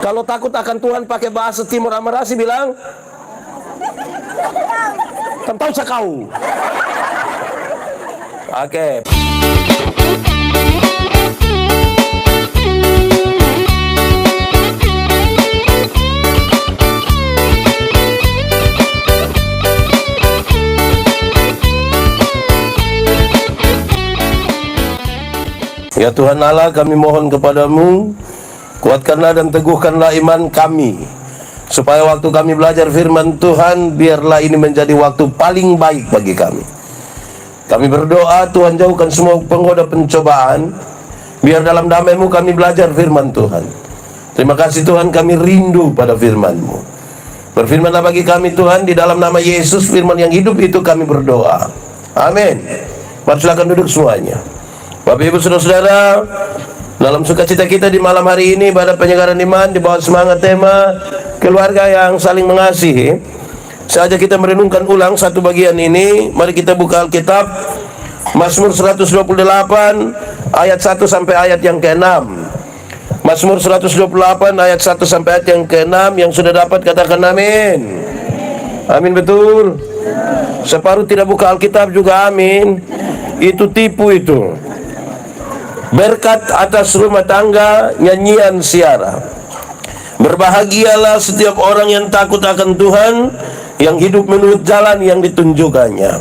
Kalau takut akan Tuhan pakai bahasa Timur Amarasi bilang, tentang sakau. Oke. Ya Tuhan Allah, kami mohon kepadamu, kuatkanlah dan teguhkanlah iman kami, supaya waktu kami belajar firman Tuhan, biarlah ini menjadi waktu paling baik bagi kami. Kami berdoa, Tuhan jauhkan semua penggoda pencobaan, biar dalam damai-Mu kami belajar firman Tuhan. Terima kasih Tuhan, kami rindu pada firman-Mu. Berfirmanlah bagi kami Tuhan, di dalam nama Yesus, firman yang hidup itu kami berdoa. Amin. Mari silakan duduk semuanya. Bapak Ibu Saudara-saudara, dalam sukacita kita di malam hari ini pada penyegaran iman di bawah semangat tema keluarga yang saling mengasihi, saja kita merenungkan ulang satu bagian ini. Mari kita buka Alkitab Mazmur 128 ayat 1 sampai ayat yang ke-6. Mazmur 128 ayat 1 sampai ayat yang ke-6. Yang sudah dapat katakan amin. Amin, betul. Separuh tidak buka Alkitab juga amin. Itu tipu itu. Berkat atas rumah tangga, nyanyian siara. Berbahagialah setiap orang yang takut akan Tuhan, yang hidup menurut jalan yang ditunjukkannya.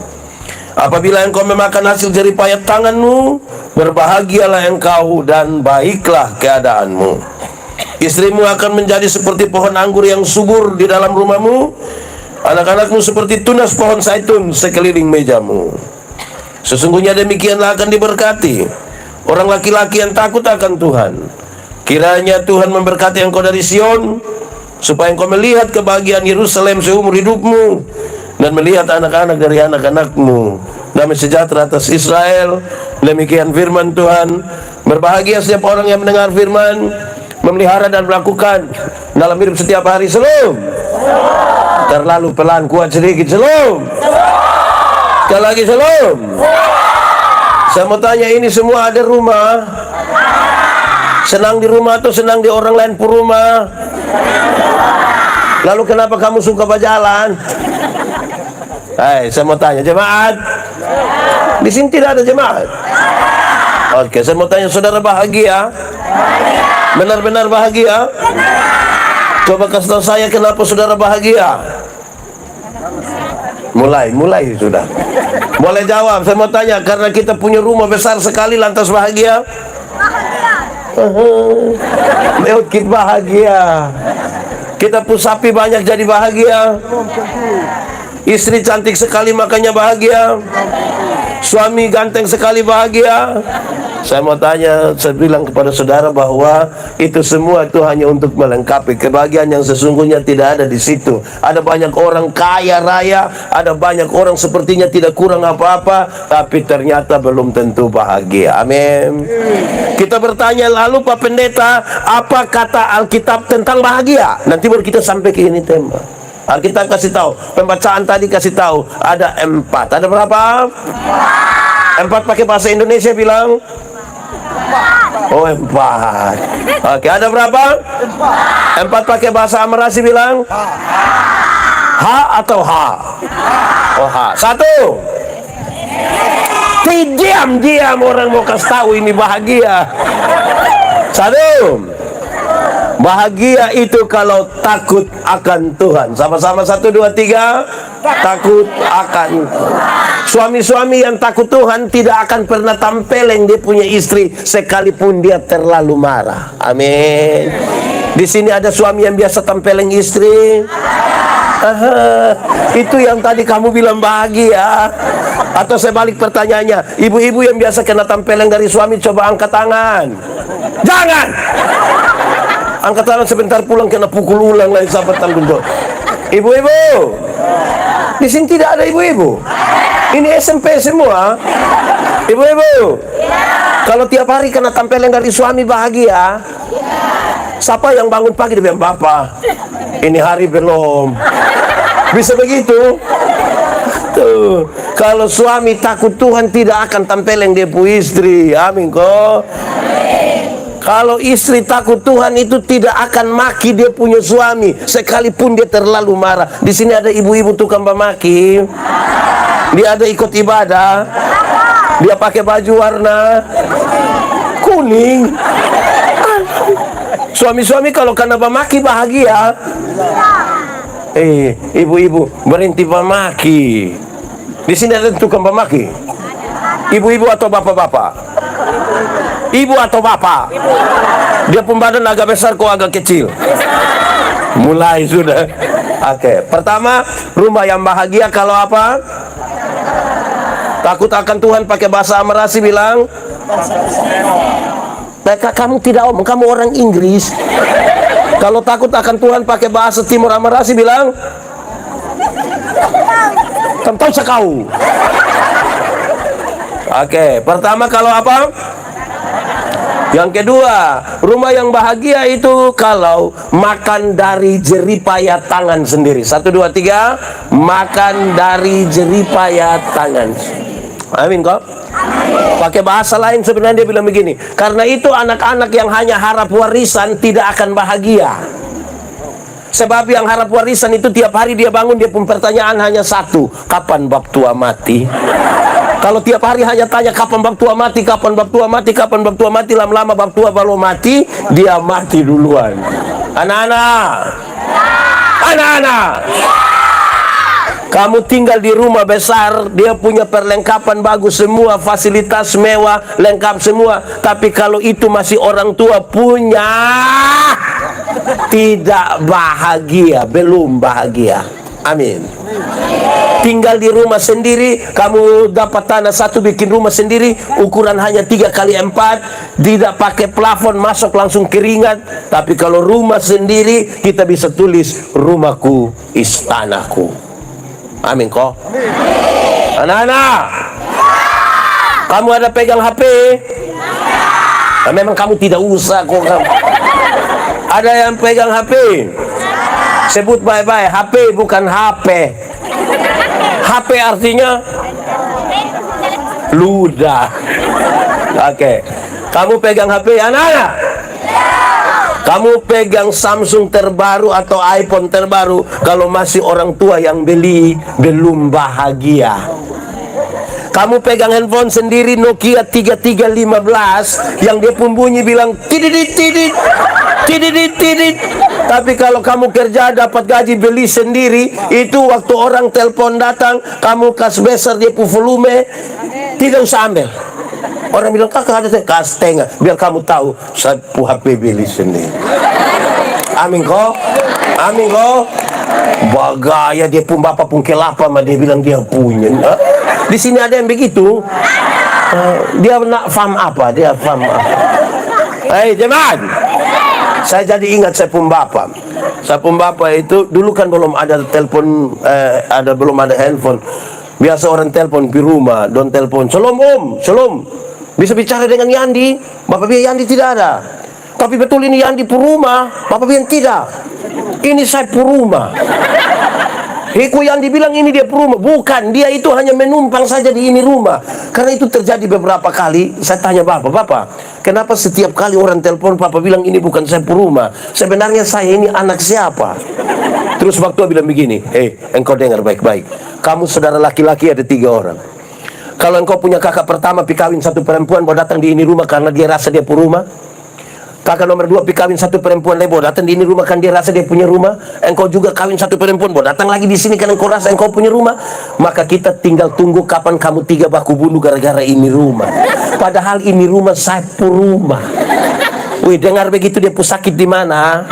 Apabila engkau memakan hasil jeripayah tanganmu, berbahagialah engkau dan baiklah keadaanmu. Istrimu akan menjadi seperti pohon anggur yang subur di dalam rumahmu, anak-anakmu seperti tunas pohon zaitun sekeliling mejamu. Sesungguhnya demikianlah akan diberkati orang laki-laki yang takut akan Tuhan. Kiranya Tuhan memberkati engkau dari Sion, supaya engkau melihat kebahagiaan Yerusalem seumur hidupmu, dan melihat anak-anak dari anak-anakmu. Damai sejahtera atas Israel. Demikian firman Tuhan. Berbahagia setiap orang yang mendengar firman, memelihara dan melakukan dalam hidup setiap hari. Shalom. Terlalu pelan, kuat sedikit. Shalom. Sekali lagi shalom. Saya mau tanya, ini semua ada rumah? Senang di rumah atau senang di orang lain pun rumah? Lalu kenapa kamu suka berjalan? Hai, saya mau tanya, jemaat? Di sini tidak ada jemaat. Oke, saya mau tanya, saudara bahagia? Benar-benar bahagia? Coba kasih tahu saya kenapa saudara bahagia? Mulai sudah. Boleh jawab, saya mau tanya, karena kita punya rumah besar sekali lantas bahagia? Leukit bahagia. Kita punya sapi banyak jadi bahagia. Istri cantik sekali makanya bahagia. Suami ganteng sekali bahagia. Saya mau tanya, saya bilang kepada saudara bahwa itu semua itu hanya untuk melengkapi. Kebahagiaan yang sesungguhnya tidak ada di situ. Ada banyak orang kaya raya, ada banyak orang sepertinya tidak kurang apa-apa, tapi ternyata belum tentu bahagia. Amin. Kita bertanya, lalu Pak Pendeta, apa kata Alkitab tentang bahagia? Nanti baru kita sampai ke ini tema. Alkitab kasih tahu, pembacaan tadi kasih tahu ada 4. Ada berapa? 4 pakai bahasa Indonesia bilang? Oh, 4. Oke, ada berapa? 4 pakai bahasa Amarasi bilang? H atau H? Oh, H. 1. Diam orang mau kasih tahu ini bahagia. 1. Bahagia itu kalau takut akan Tuhan. Sama-sama 1, 2, 3. Takut akan suami-suami yang takut Tuhan tidak akan pernah tampeleng dia punya istri sekalipun dia terlalu marah. Amin. Di sini ada suami yang biasa tampeleng istri. Itu yang tadi kamu bilang bahagia. Atau saya balik pertanyaannya, ibu-ibu yang biasa kena tampeleng dari suami, coba angkat tangan. Jangan. Angkat tangan sebentar, pulang kena pukul ulang lagi sahabat tanggung jawab. Ibu-ibu, di sini tidak ada ibu-ibu. Ini SMP semua. Ibu-ibu, kalau tiap hari kena tampeleng dari suami bahagia, siapa yang bangun pagi dia bilang, Bapak, ini hari belum. Bisa begitu? Tuh, kalau suami takut Tuhan tidak akan tampeleng dia pu istri. Amin kok. Kalau istri takut Tuhan itu tidak akan maki dia punya suami, sekalipun dia terlalu marah. Di sini ada ibu-ibu tukang pemaki. Dia ada ikut ibadah. Dia pakai baju warna kuning. Suami-suami kalau kena pemaki bahagia. Ibu-ibu berhenti pemaki. Di sini ada tukang pemaki. Ibu-ibu atau bapak-bapak? Ibu atau bapak? Dia pun badan agak besar kok agak kecil. Mulai sudah. Oke. Pertama, rumah yang bahagia kalau apa? Takut akan Tuhan, pakai bahasa Amerasi bilang. Kamu tidak omong, kamu orang Inggris. Kalau takut akan Tuhan pakai bahasa Timur Amerasi bilang. Tentang sekau. Oke. Pertama kalau apa? Yang kedua, rumah yang bahagia itu kalau makan dari jeripaya tangan sendiri. 1, 2, 3. Makan dari jeripaya tangan. Amin kok. Pakai bahasa lain sebenarnya dia bilang begini. Karena itu anak-anak yang hanya harap warisan tidak akan bahagia. Sebab yang harap warisan itu tiap hari dia bangun, dia pun pertanyaan hanya satu. Kapan bab tua mati? Kalau tiap hari hanya tanya kapan bab tua mati, kapan bab tua mati, kapan bab tua mati, lama-lama bab tua baru mati, dia mati duluan. Anak-anak, anak-anak, kamu tinggal di rumah besar, dia punya perlengkapan bagus semua, fasilitas mewah, lengkap semua. Tapi kalau itu masih orang tua punya, tidak bahagia, belum bahagia. Amin. Tinggal di rumah sendiri, kamu dapat tanah satu, bikin rumah sendiri, ukuran hanya 3x4, tidak pakai plafon, masuk langsung keringat. Tapi kalau rumah sendiri, kita bisa tulis rumahku, istanaku. Amin kok. Anak-anak, kamu ada pegang HP? Nah, memang kamu tidak usah kok. Ada yang pegang HP? Sebut baik-baik, HP bukan HP. HP artinya ludah. Oke. Kamu pegang HP, anak-anak? Kamu pegang Samsung terbaru atau iPhone terbaru, kalau masih orang tua yang beli, belum bahagia. Kamu pegang handphone sendiri Nokia 3315 yang dia pun bunyi bilang tididit tidit tididit tidit. Tapi kalau kamu kerja dapat gaji beli sendiri, itu waktu orang telepon datang, kamu kas besar dia pun volume, tidak usah ambil. Orang bilang kakak ada kas tengah, biar kamu tahu saya pun HP beli sendiri. Amin kok. Amin kok. Bagaya dia pun bapak pun kelapa mah dia bilang dia punya. Di sini ada yang begitu. Dia nak faham apa? Dia faham apa? Hei jemaat, saya jadi ingat saya pun bapak. Saya pun bapak itu dulu kan belum ada telepon, belum ada handphone. Biasa orang telepon di rumah, don telepon. Shalom om, shalom. Bisa bicara dengan Yandi. Bapak bilang Yandi tidak ada. Tapi betul ini Yandi puruma. Bapak bilang tidak. Ini saya puruma. Hiku yang dibilang ini dia puruma, bukan, dia itu hanya menumpang saja di ini rumah. Karena itu terjadi beberapa kali. Saya tanya bapak, kenapa setiap kali orang telepon papa bilang ini bukan saya puruma, sebenarnya saya ini anak siapa? Terus waktu bilang begini, engkau dengar baik-baik, kamu saudara laki-laki ada 3 orang. Kalau engkau punya kakak pertama pikawin 1 perempuan mau datang di ini rumah karena dia rasa dia puruma. Kakak nomor 2 kawin 1 perempuan lebo datang di ini rumah kan dia rasa dia punya rumah. Engkau juga kawin 1 perempuan mau datang lagi di sini kan engkau rasa engkau punya rumah. Maka kita tinggal tunggu kapan kamu 3 baku bunuh gara-gara ini rumah. Padahal ini rumah saya rumah. Wih, dengar begitu dia sakit di mana?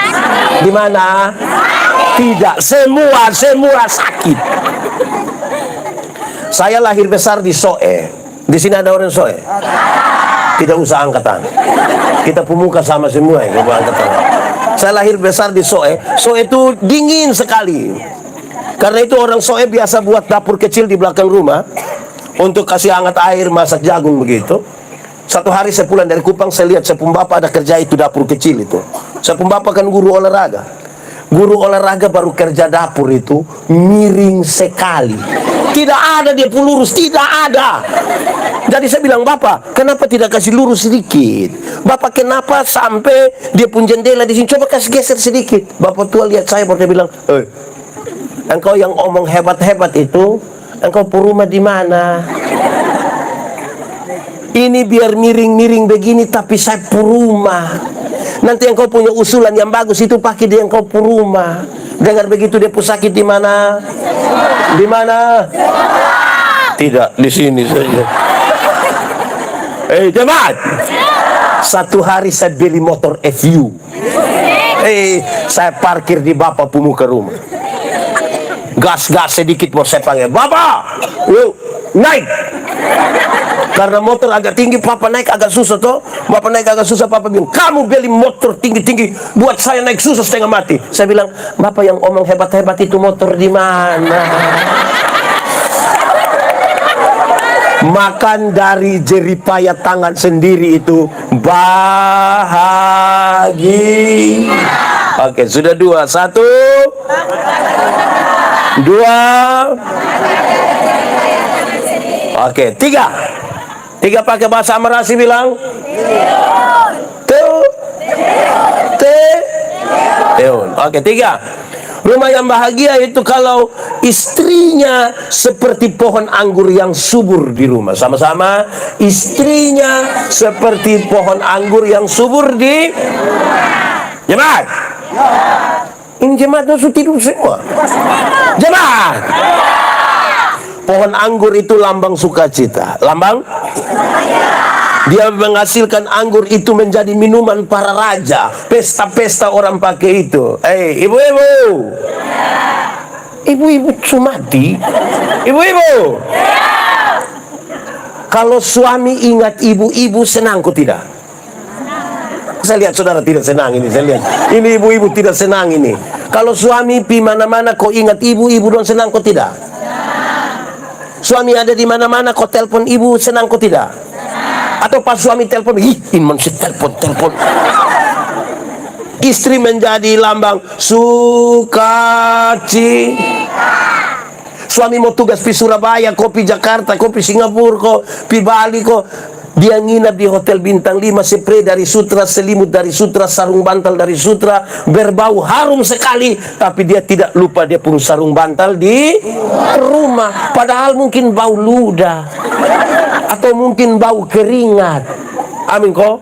Di mana? Tidak, semua sakit. Saya lahir besar di Soe. Di sini ada orang Soe? Tidak usah angkat tangan. Kita pemuka sama semua ya, angkat tangan. Saya lahir besar di Soe. Soe itu dingin sekali. Karena itu orang Soe biasa buat dapur kecil di belakang rumah untuk kasih hangat air, masak jagung begitu. Satu hari saya pulang dari Kupang, saya lihat saya pun bapak ada kerja itu dapur kecil itu. Saya pun bapak kan guru olahraga. Guru olahraga baru kerja dapur itu miring sekali. Tidak ada dia pun lurus, tidak ada. Jadi saya bilang, Bapak, kenapa tidak kasih lurus sedikit? Bapak, kenapa sampai dia pun jendela di sini? Coba kasih geser sedikit. Bapak tua lihat saya, bapak dia bilang, engkau yang omong hebat-hebat itu, engkau rumah di mana? Ini biar miring-miring begini, tapi saya rumah. Nanti engkau punya usulan yang bagus itu pakai di engkau rumah. Dengar begitu dia pusakit di mana? Di mana? Tidak, di sini saja. Jemaat. Satu hari saya beli motor FU. Saya parkir di bapak pemuka rumah. Gas-gas sedikit mau saya panggil, Bapak, yuk naik. Karena motor agak tinggi, papa naik agak susah toh. Bapak naik agak susah, papa bilang, kamu beli motor tinggi-tinggi, buat saya naik susah setengah mati. Saya bilang, Bapak yang omong hebat-hebat itu motor di mana? Makan dari jeripaya tangan sendiri itu bahagia. Oke, sudah 2, 1, 2. Oke, 3. 3 pakai bahasa Amarasi bilang Teun. Oke, 3. Rumah yang bahagia itu kalau istrinya seperti pohon anggur yang subur di rumah. Sama-sama, istrinya seperti pohon anggur yang subur di jemaat. Ini jemaatnya sudah tidur semua. Jemaat. Pohon anggur itu lambang sukacita. Lambang? Dia menghasilkan anggur itu menjadi minuman para raja. Pesta-pesta orang pakai itu. Ibu-ibu. Ibu-ibu Sumati. Ibu-ibu. Kalau suami ingat ibu-ibu, senang kok tidak? Saya lihat saudara tidak senang ini. Saya lihat. Ini ibu-ibu tidak senang ini. Kalau suami pi mana-mana kok ingat ibu-ibu dong, senang kok tidak? Suami ada di mana-mana kok telepon ibu, senang kok tidak? Atau pas suami telepon, iman si telepon. Istri menjadi lambang sukacita. Suami mau tugas di Surabaya, kopi Jakarta, kopi Singapura, kok pi Bali, kok dia nginap di hotel bintang 5, spray dari Sutra, selimut dari Sutra, sarung bantal dari Sutra, berbau harum sekali, tapi dia tidak lupa dia pun sarung bantal di rumah. Padahal mungkin bau ludah atau mungkin bau keringat. Amin kok.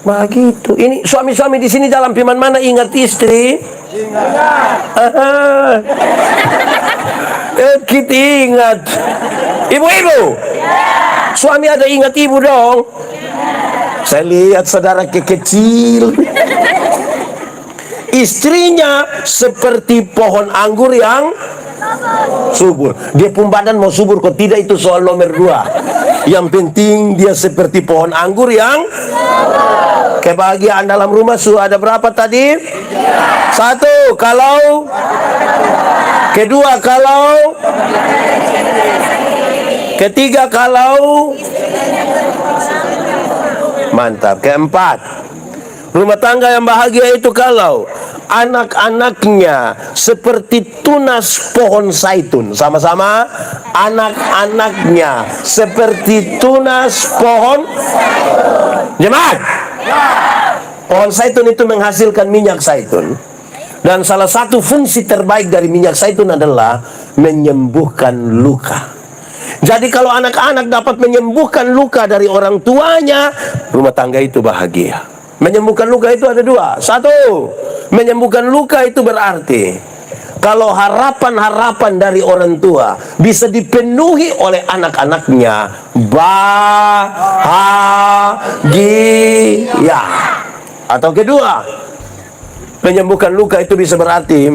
Begitu. Ini suami-suami di sini dalam firman mana ingat istri? Kita ingat. Ibu-ibu. Suami ada ingat ibu dong. Saya lihat saudara kecil. Istrinya seperti pohon anggur yang subur. Dia pun badan mau subur kok tidak, itu soal nomor 2. Yang penting dia seperti pohon anggur yang kebahagiaan dalam rumah. Sudah ada berapa tadi? 1 kalau, kedua kalau, ketiga kalau, mantap. Keempat, rumah tangga yang bahagia itu kalau anak-anaknya seperti tunas pohon zaitun. Sama-sama, anak-anaknya seperti tunas pohon jemaat. Pohon zaitun itu menghasilkan minyak zaitun. Dan salah satu fungsi terbaik dari minyak zaitun adalah menyembuhkan luka. Jadi kalau anak-anak dapat menyembuhkan luka dari orang tuanya, rumah tangga itu bahagia. Menyembuhkan luka itu ada 2. 1, menyembuhkan luka itu berarti kalau harapan-harapan dari orang tua bisa dipenuhi oleh anak-anaknya, bahagia. Atau kedua, menyembuhkan luka itu bisa berarti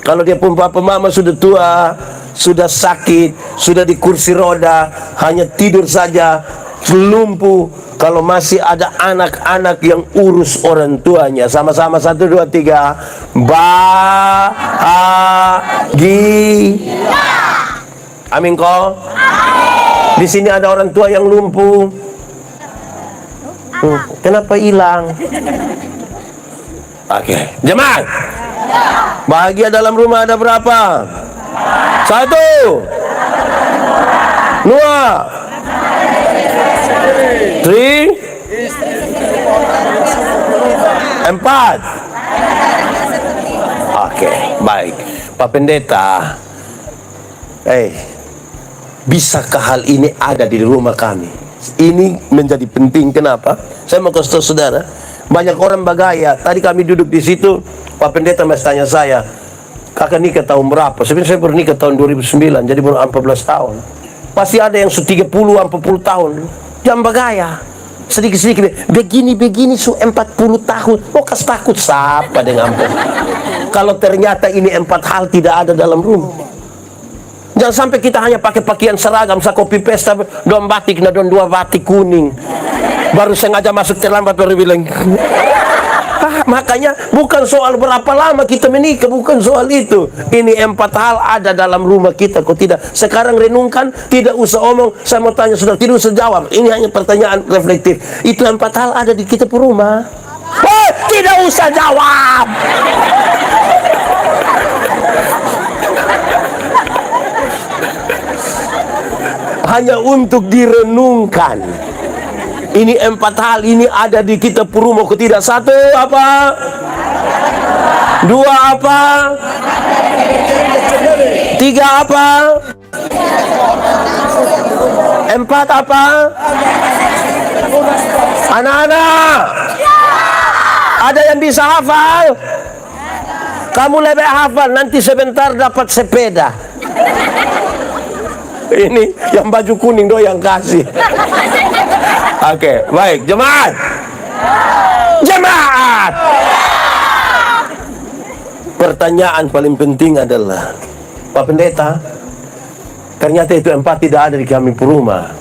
kalau dia pun papa mama sudah tua, sudah sakit, sudah di kursi roda, hanya tidur saja, lumpuh. Kalau masih ada anak-anak yang urus orang tuanya, sama-sama 1, 2, 3, bahagia. Amin kok. Di sini ada orang tua yang lumpuh. Kenapa hilang? Oke, jemaat. Bahagia dalam rumah ada berapa? Satu. Dua. Three. Empat. Oke, baik. Pak Pendeta, bisakah hal ini ada di rumah kami? Ini menjadi penting. Kenapa? Saya mau kasih tahu saudara, banyak orang bagaya. Tadi kami duduk di situ, Pak Pendeta masih tanya saya, kakak nikah tahun berapa? Sebenarnya saya baru nikah tahun 2009, jadi baru 14 tahun. Pasti ada yang 30, 40 tahun. Jangan bagaya. Sedikit-sedikit, begini-begini 40 tahun. Oh, kas takut siapa dengan ampun. Kalau ternyata ini 4 hal tidak ada dalam rumah. Jangan sampai kita hanya pakai pakaian seragam, saya copy paste, don batik, don 2 batik kuning. Baru sengaja masuk terlambat baru bilang. Makanya bukan soal berapa lama kita menikah, bukan soal itu. Ini 4 hal ada dalam rumah kita, kok tidak? Sekarang renungkan, tidak usah omong. Saya mau tanya saudara, tidak usah jawab. Ini hanya pertanyaan reflektif. Itu 4 hal ada di kita per rumah. Oh, tidak usah jawab. Hanya untuk direnungkan. Ini 4 hal ini ada di kita per rumah, kok tidak? 1 apa? 2 apa? 3 apa? 4 apa? Anak-anak, ada yang bisa hafal? Kamu lebih hafal, nanti sebentar dapat sepeda. Ini yang baju kuning do yang kasih. Oke, baik, jemaat. Jemaat. Pertanyaan paling penting adalah, Pak Pendeta, ternyata itu 4 tidak ada di kami per rumah.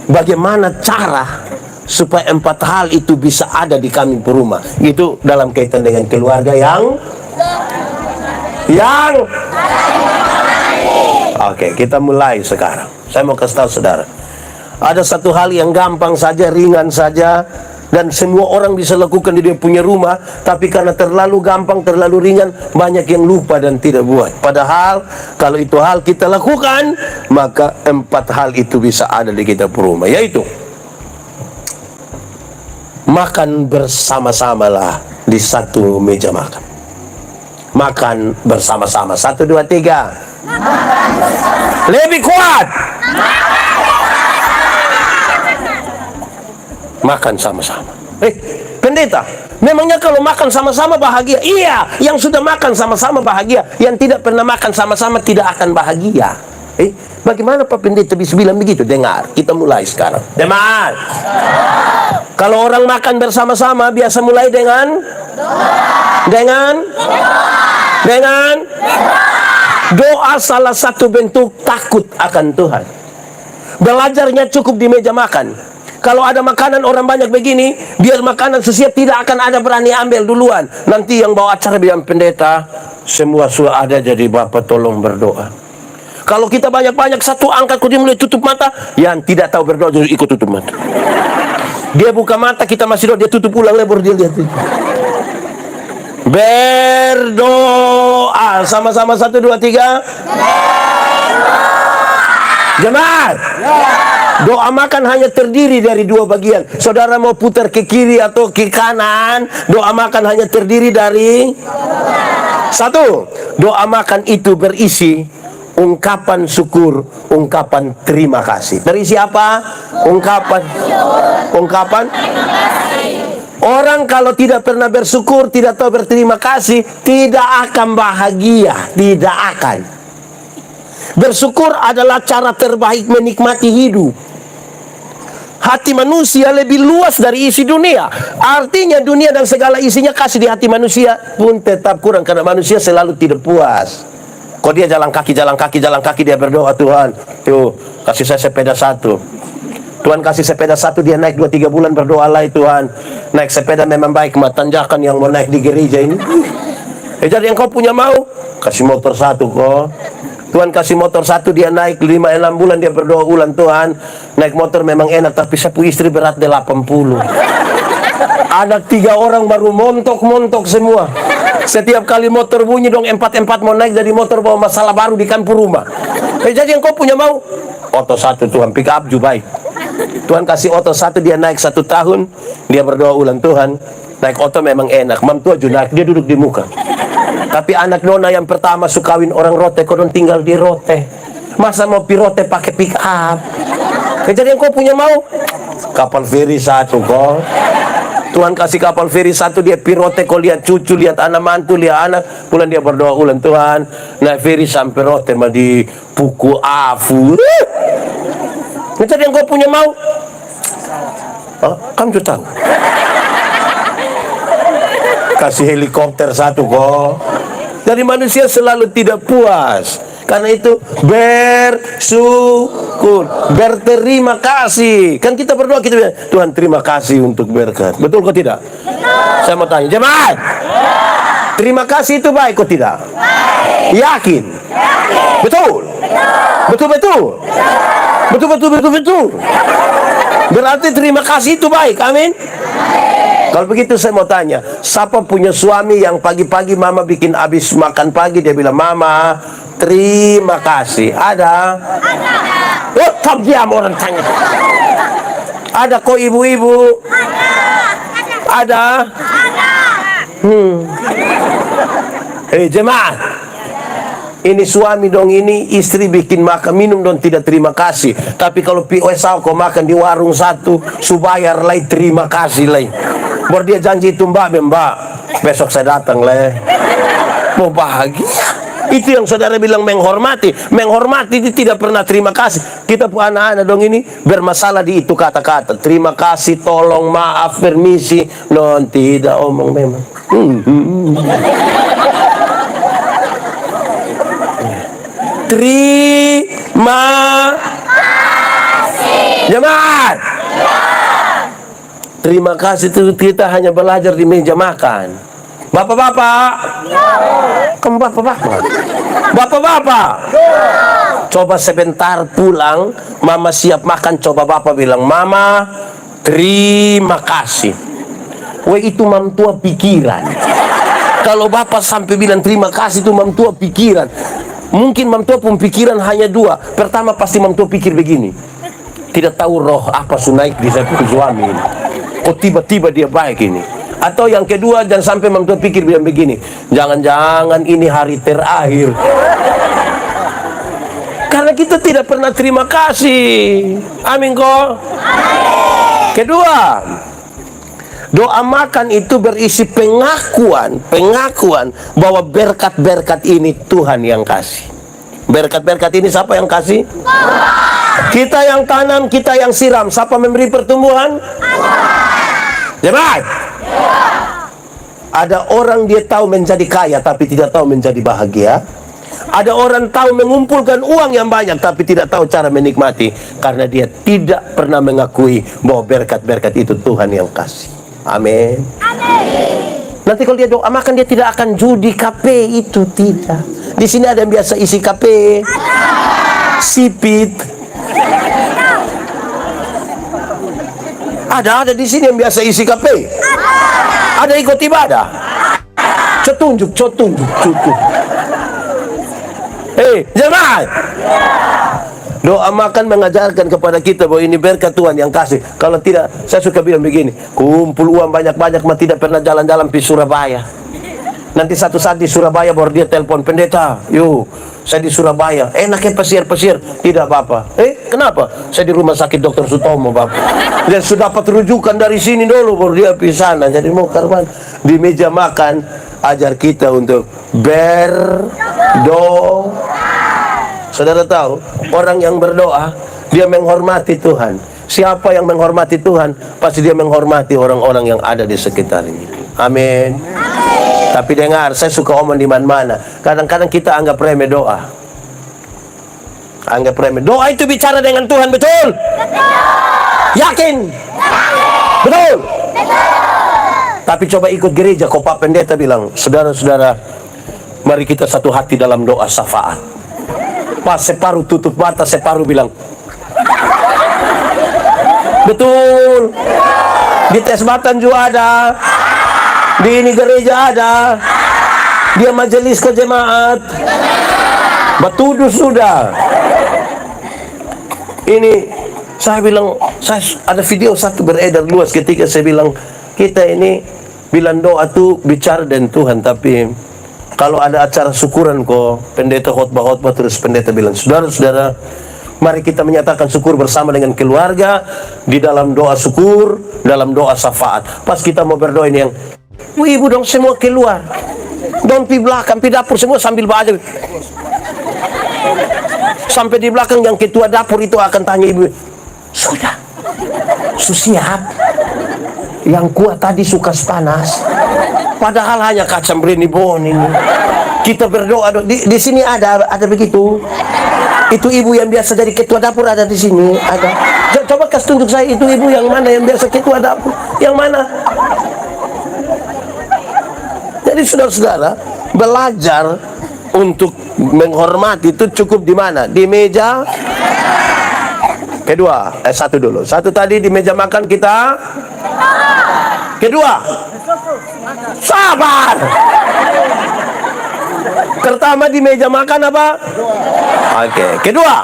Bagaimana cara supaya 4 hal itu bisa ada di kami per rumah? Itu dalam kaitan dengan keluarga yang Oke, kita mulai sekarang. Saya mau kasih tahu saudara, ada satu hal yang gampang saja, ringan saja, dan semua orang bisa lakukan di dia punya rumah. Tapi karena terlalu gampang, terlalu ringan, banyak yang lupa dan tidak buat. Padahal kalau itu hal kita lakukan, maka 4 hal itu bisa ada di kita per rumah, yaitu makan bersama-samalah di satu meja makan. Makan bersama-sama. 1, 2, 3. Lebih kuat. Makan sama-sama. Pendeta, memangnya kalau makan sama-sama bahagia? Iya, yang sudah makan sama-sama bahagia. Yang tidak pernah makan sama-sama tidak akan bahagia. Bagaimana Pak Pendeta bisa bilang begitu? Dengar, kita mulai sekarang. Dengar. Kalau orang makan bersama-sama biasa mulai dengan doa. Salah satu bentuk takut akan Tuhan. Belajarnya cukup di meja makan. Kalau ada makanan orang banyak begini, biar makanan sesiap, tidak akan ada berani ambil duluan. Nanti yang bawa acara bilang, pendeta, semua sudah ada, jadi Bapak tolong berdoa. Kalau kita banyak-banyak, satu angkat, dia mulai tutup mata, yang tidak tahu berdoa jadi ikut tutup mata. Dia buka mata, kita masih doa, dia tutup ulang lebar, dia lihat. Berdoa sama-sama. 1, 2, 3. Jemaat, doa makan hanya terdiri dari 2 bagian. Saudara mau putar ke kiri atau ke kanan, doa makan hanya terdiri dari 1. Doa makan itu berisi ungkapan syukur, ungkapan terima kasih. Berisi apa? Ungkapan. Orang kalau tidak pernah bersyukur, tidak tahu berterima kasih, tidak akan bahagia, tidak akan. Bersyukur adalah cara terbaik menikmati hidup. Hati manusia lebih luas dari isi dunia. Artinya dunia dan segala isinya kasih di hati manusia pun tetap kurang, karena manusia selalu tidak puas. Kok dia jalan kaki dia berdoa, Tuhan, tuh kasih saya sepeda 1. Tuhan kasih sepeda 1, dia naik 2-3 bulan, berdoa lah Tuhan, naik sepeda memang baik, tanjakan yang mau naik di gereja ini. Jadi yang kau punya mau, kasih motor 1 kok. Tuhan kasih motor 1, dia naik 5-6 bulan, dia berdoa ulang, Tuhan naik motor memang enak, tapi saya punya istri berat 80. Anak 3 orang baru montok-montok semua. Setiap kali motor bunyi dong, 4-4 mau naik dari motor bawa masalah baru di kampung rumah. Jadi yang kau punya mau? Oto 1 Tuhan, pick up juga baik. Tuhan kasih oto 1, dia naik 1 tahun. Dia berdoa ulang, Tuhan, naik oto memang enak. Mam tua juga naik, dia duduk di muka. Tapi anak nona yang pertama suka kawin orang Rote, kau don tinggal di Rote. Masa mau pi Rote pakai pick up? Jadi yang kau punya mau? Kapal feri 1 kok. Tuhan kasih kapal feri 1, dia pirote, kau lihat cucu, lihat anak mantu, lihat anak. Pulang dia berdoa ulang, Tuhan, naik feri sampai Rote mah di Puku Afu. Itu yang kau punya mau? Oh, kamu tuh tahu? Kasih helikopter 1 kok. Jadi manusia selalu tidak puas. Karena itu bersyukur, berterima kasih. Kan kita berdoa, kita bilang, Tuhan terima kasih untuk berkat. Betul kok tidak? Saya mau tanya, jemaat, terima kasih itu baik kok tidak? Yakin? Betul? Betul-betul? Betul-betul? Berarti terima kasih itu baik, amin? Kalau begitu saya mau tanya, siapa punya suami yang pagi-pagi mama bikin habis makan pagi, dia bilang, Mama, terima kasih. Ada? Oh, tak diam orang tanya. Ada kok ibu-ibu? Ada? Jemaat, ini suami dong, ini istri bikin makan minum dong tidak terima kasih. Tapi kalau POSA kau makan di warung 1, subayar lain terima kasih lain. Baru dia janji itu, Mbak, besok saya datang leh. Mau bahagia. Itu yang saudara bilang menghormati. Menghormati itu tidak pernah terima kasih. Kita pun anak-anak dong ini bermasalah di itu kata-kata. Terima kasih, tolong, maaf, permisi. Non, tidak omong memang. Terima kasih. Jemaat. Terima kasih itu kita hanya belajar di meja makan. Bapak-bapak. Kamu bapak-bapak. Bapak-bapak. Coba sebentar pulang, mama siap makan, coba bapak bilang, Mama, terima kasih. Weh, itu mam tua pikiran. Kalau bapak sampai bilang terima kasih, itu mam tua pikiran. Mungkin mam tua pun pikiran hanya 2. Pertama pasti mam tua pikir begini, tidak tahu roh apa sunaik di saya suami ini. Kok tiba-tiba dia baik ini. Atau yang kedua, jangan sampai mam tua pikir bilang begini, jangan-jangan ini hari terakhir. Karena kita tidak pernah terima kasih. Amin kok. Kedua, doa makan itu berisi pengakuan bahwa berkat-berkat ini Tuhan yang kasih. Berkat-berkat ini siapa yang kasih? Kita yang tanam, kita yang siram. Siapa memberi pertumbuhan? Jemaat. Ada orang dia tahu menjadi kaya tapi tidak tahu menjadi bahagia. Ada orang tahu mengumpulkan uang yang banyak tapi tidak tahu cara menikmati, karena dia tidak pernah mengakui bahwa berkat-berkat itu Tuhan yang kasih. Amin. Nanti kalau dia doa makan, dia tidak akan judi KP itu, tidak. Di sini ada yang biasa isi KP, sipit. Ada di sini yang biasa isi KP. Ada ikut ibadah. Cetunjuk. Jemaat. Doa makan mengajarkan kepada kita bahwa ini berkat Tuhan yang kasih. Kalau tidak, saya suka bilang begini, kumpul uang banyak-banyak mah tidak pernah jalan-jalan di Surabaya. Nanti satu saat di Surabaya baru dia telepon, pendeta, yuk saya di Surabaya, enaknya pasir-pasir. Tidak apa-apa. Kenapa? Saya di rumah sakit Dr. Sutomo, Bapak. Dia sudah dapat rujukan dari sini dulu baru dia pergi sana. Jadi mau karman di meja makan ajar kita untuk berdoa. Saudara tahu, orang yang berdoa dia menghormati Tuhan. Siapa yang menghormati Tuhan, pasti dia menghormati orang-orang yang ada di sekitarnya. Amin. Tapi dengar, saya suka omong di mana-mana. Kadang-kadang kita anggap remeh doa. Anggap remeh. Doa itu bicara dengan Tuhan, betul? Yakin? Betul? Tapi coba ikut gereja, kok Pak Pendeta bilang, saudara-saudara, mari kita satu hati dalam doa syafaat. Pas separuh tutup mata, separuh bilang, betul? Di Tesbatan juga ada. Di ini gereja ada. Dia majelis ke jemaat. Batudu sudah. Ini saya bilang, saya ada video satu beredar luas ketika saya bilang, kita ini bilang doa tuh bicara dengan Tuhan, tapi kalau ada acara syukuran kok, pendeta khotbah terus pendeta bilang, saudara-saudara, mari kita menyatakan syukur bersama dengan keluarga di dalam doa syukur, dalam doa syafaat. Pas kita mau berdoa ini yang, ibu dong semua keluar, dong di belakang, di dapur semua sambil baca. Sampai di belakang yang ketua dapur itu akan tanya ibu, sudah, siap? Yang kuat tadi suka panas, padahal hanya kacang bon ini. Kita berdoa di sini ada begitu. Itu ibu yang biasa jadi ketua dapur ada di sini ada. Coba kasih tunjuk saya itu ibu yang mana yang biasa ketua dapur, yang mana? Jadi saudara-saudara, belajar untuk menghormati itu cukup di mana? Di meja kedua. Satu dulu. Satu tadi di meja makan kita. Kedua, sabar. Pertama di meja makan apa? Oke. Kedua,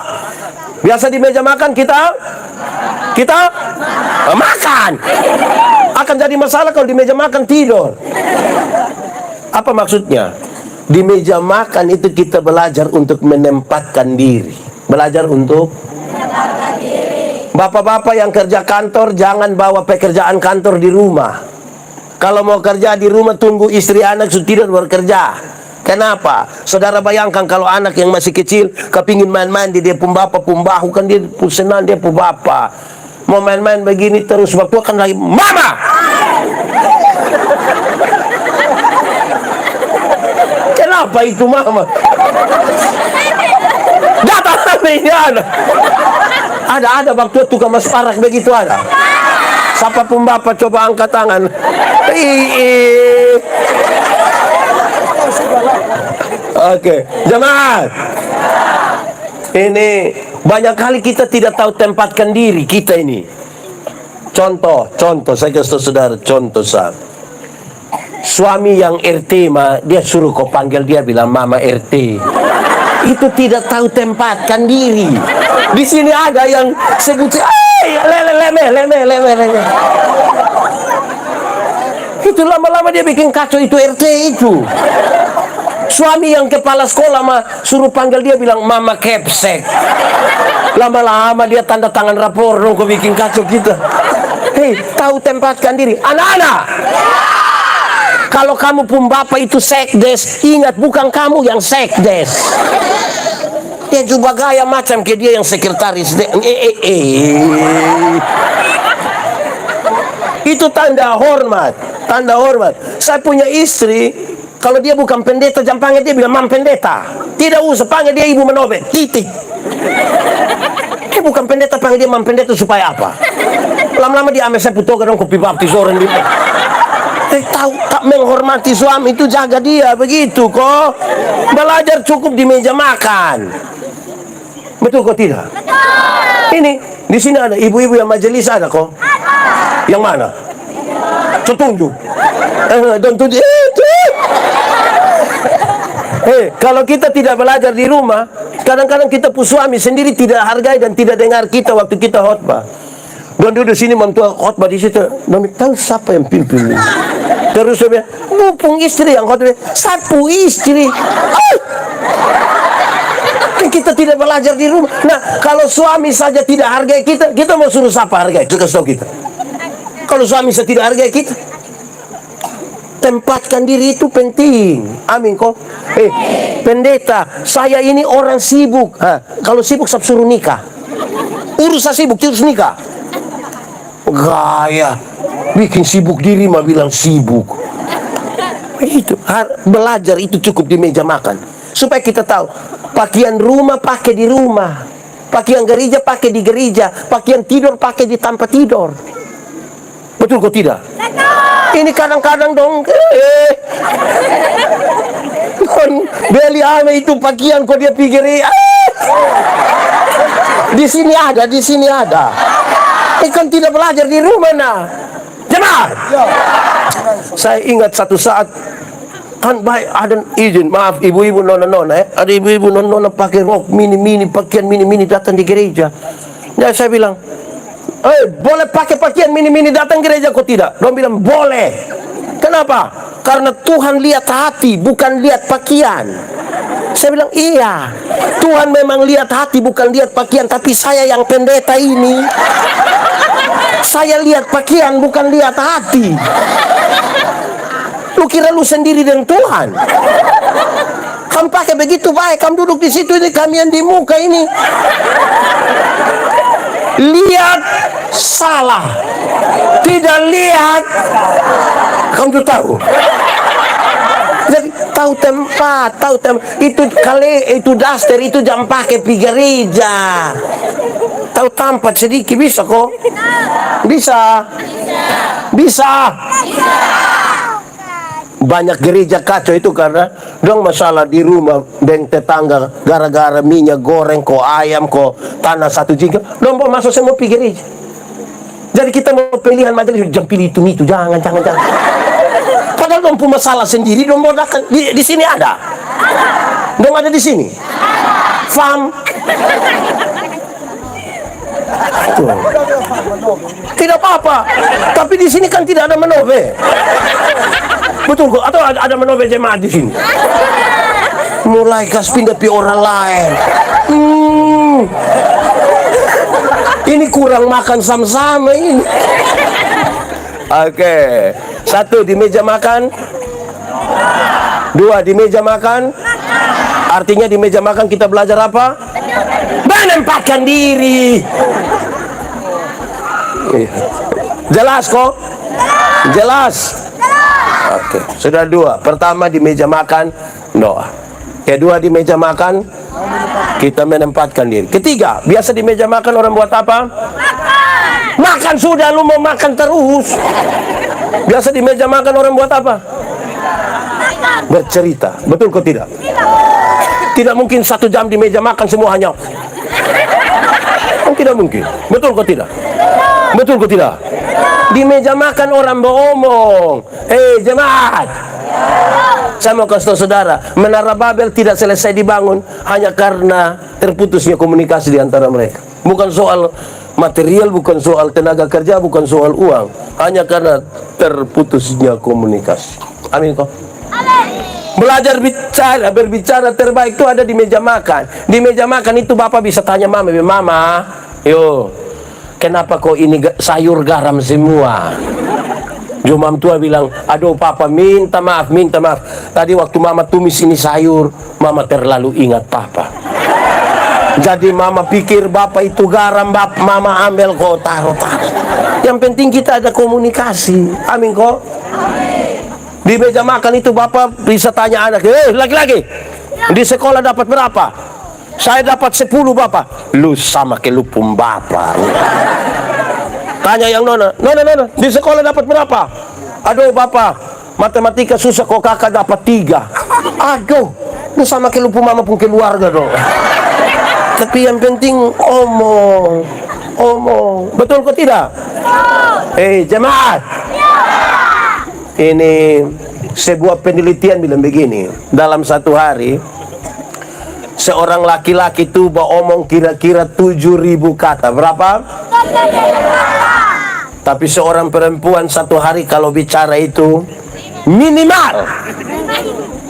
biasa di meja makan kita makan. Akan jadi masalah kalau di meja makan tidur. Apa maksudnya? Di meja makan itu kita belajar untuk menempatkan diri. Belajar untuk bapak-bapak yang kerja kantor, jangan bawa pekerjaan kantor di rumah. Kalau mau kerja di rumah, tunggu istri anak sudah tidur baru kerja. Kenapa? Saudara bayangkan kalau anak yang masih kecil kepingin main-main di dia pun bapak pun bahu, kan dia pun senang dia pun bapak. Mau main-main begini terus, waktu akan lagi mama. Kenapa itu mama? Datang ini ada waktu tukang mas parak begitu ada. Siapa pun bapak coba angkat tangan. Oke, jemaat. Ini banyak kali kita tidak tahu tempatkan diri kita ini. Contoh saya kasih saudara contoh saat. Suami yang RT dia suruh kau panggil dia bilang mama RT. Itu tidak tahu tempatkan diri. Di sini ada yang sebut leme. Itu lama-lama dia bikin kacau itu RT itu. Suami yang kepala sekolah suruh panggil dia bilang mama kepsek. Lama-lama dia tanda tangan rapor dong, kau bikin kacau kita. Hei, tahu tempatkan diri. Anak-anak, kalau kamu pun bapak itu sekdes, ingat bukan kamu yang sekdes. Dia juga gaya macam kayak dia yang sekretaris. Itu tanda hormat. Tanda hormat. Saya punya istri, kalau dia bukan pendeta, jangan panggil dia bilang mam pendeta. Tidak usah panggil dia ibu menobek. Titik. Dia bukan pendeta, panggil dia mam pendeta supaya apa? Lama-lama dia ambil saya putoga dong kopi baptis orang dia. Tahu menghormati suami itu, jaga dia begitu kok. Belajar cukup di meja makan. Betul kok tidak? Ini di sini ada ibu-ibu yang majelis ada kok. Yang mana? Tunjuk. Don't tunjuk. Kalau kita tidak belajar di rumah, kadang-kadang kita pun suami sendiri tidak hargai dan tidak dengar kita waktu kita khotbah. Don duduk sini mentua khotbah di situ. Don tahu siapa yang pimpin. Terus dia bilang, mumpung istri yang khotbah. Sapu istri. Kita tidak belajar di rumah. Nah, kalau suami saja tidak hargai kita, kita mau suruh siapa hargai? Itu kasih tahu kita. Kalau suami saja tidak hargai kita, tempatkan diri itu penting. Amin kok. Pendeta, saya ini orang sibuk. Kalau sibuk saya suruh nikah. Urusan sibuk terus nikah. Gaya bikin sibuk diri mah bilang sibuk. Itu belajar itu cukup di meja makan supaya kita tahu pakaian rumah pakai di rumah, pakaian gereja pakai di gereja, pakaian tidur pakai di tempat tidur. Betul kok tidak? Ini kadang-kadang dong beli ame itu pakaian kok dia pikir di sini ada. Kan tidak belajar di rumah nah. Jemaat, saya ingat satu saat kan baik ada izin, maaf ibu-ibu nona-nona ada ibu-ibu nona-nona pakai rok mini-mini, pakaian mini-mini datang di gereja. Ya saya bilang, boleh pakai pakaian mini-mini datang gereja kok tidak? Dong bilang boleh. Kenapa? Karena Tuhan lihat hati, bukan lihat pakaian. Saya bilang iya, Tuhan memang lihat hati bukan lihat pakaian. Tapi saya yang pendeta ini, saya lihat pakaian bukan lihat hati. Lu kira lu sendiri dengan Tuhan? Kamu pakai begitu baik, kamu duduk di situ, ini kami yang di muka ini lihat salah, tidak lihat. Kamu tuh tahu. Jadi tahu tempat, itu kali itu daster itu jam pakai pi gereja. Tahu tempat sedikit bisa kok? Bisa. Banyak gereja kacau itu karena dong masalah di rumah dengan tetangga gara-gara minyak goreng ko ayam ko tanah satu jengkal. Dong mau masuk semua pi gereja. Jadi kita mau pilihan majelis, jangan pilih itu jangan. Padahal dong punya masalah sendiri, dong mau datang di sini ada. Dong ada di sini. Faham? Tidak apa-apa. Tapi di sini kan tidak ada menobe. Betul kok? Atau ada menobe jemaat di sini? Mulai kas pindah pi orang lain. Ini kurang makan sama-sama ini. Oke. 1 di meja makan. 2 di meja makan. Artinya di meja makan kita belajar apa? Menempatkan diri. Jelas kok? Jelas. Oke, sudah 2. Pertama di meja makan doa. Kedua di meja makan kita menempatkan diri. Ketiga, biasa di meja makan orang buat apa? Makan sudah, lu mau makan terus. Biasa di meja makan orang buat apa? Bercerita. Betul kok tidak? Tidak mungkin 1 jam di meja makan semua hanya. Tidak mungkin. Betul kok tidak? Betul kok tidak? Di meja makan orang beromong. Jemaat, saya mau kasih tahu saudara, Menara Babel tidak selesai dibangun hanya karena terputusnya komunikasi di antara mereka. Bukan soal material, bukan soal tenaga kerja, bukan soal uang, hanya karena terputusnya komunikasi. Amin kok. Belajar berbicara terbaik itu ada di meja makan. Di meja makan itu Bapak bisa tanya mama, yo, kenapa kok ini sayur garam semua? Jumam tua bilang, aduh Papa minta maaf. Tadi waktu Mama tumis ini sayur, Mama terlalu ingat Papa. Jadi Mama pikir Bapak itu garam, Mama ambil kok taruh. Yang penting kita ada komunikasi. Amin kok. Di meja makan itu Bapak bisa tanya anak, laki-laki, di sekolah dapat berapa? Saya dapat 10 Bapak. Lu sama ke lupum Bapak. Tanya yang nona, di sekolah dapat berapa? Aduh Bapak, matematika susah kok kakak dapat 3. Aduh, lu sama ke lupum mama pun keluarga dong. Tapi yang penting omong. Betul kok tidak? Jemaat. Ini sebuah penelitian bilang begini, dalam 1 hari seorang laki-laki itu beromong kira-kira 7.000 kata. Berapa? Tapi seorang perempuan 1 hari kalau bicara itu minimal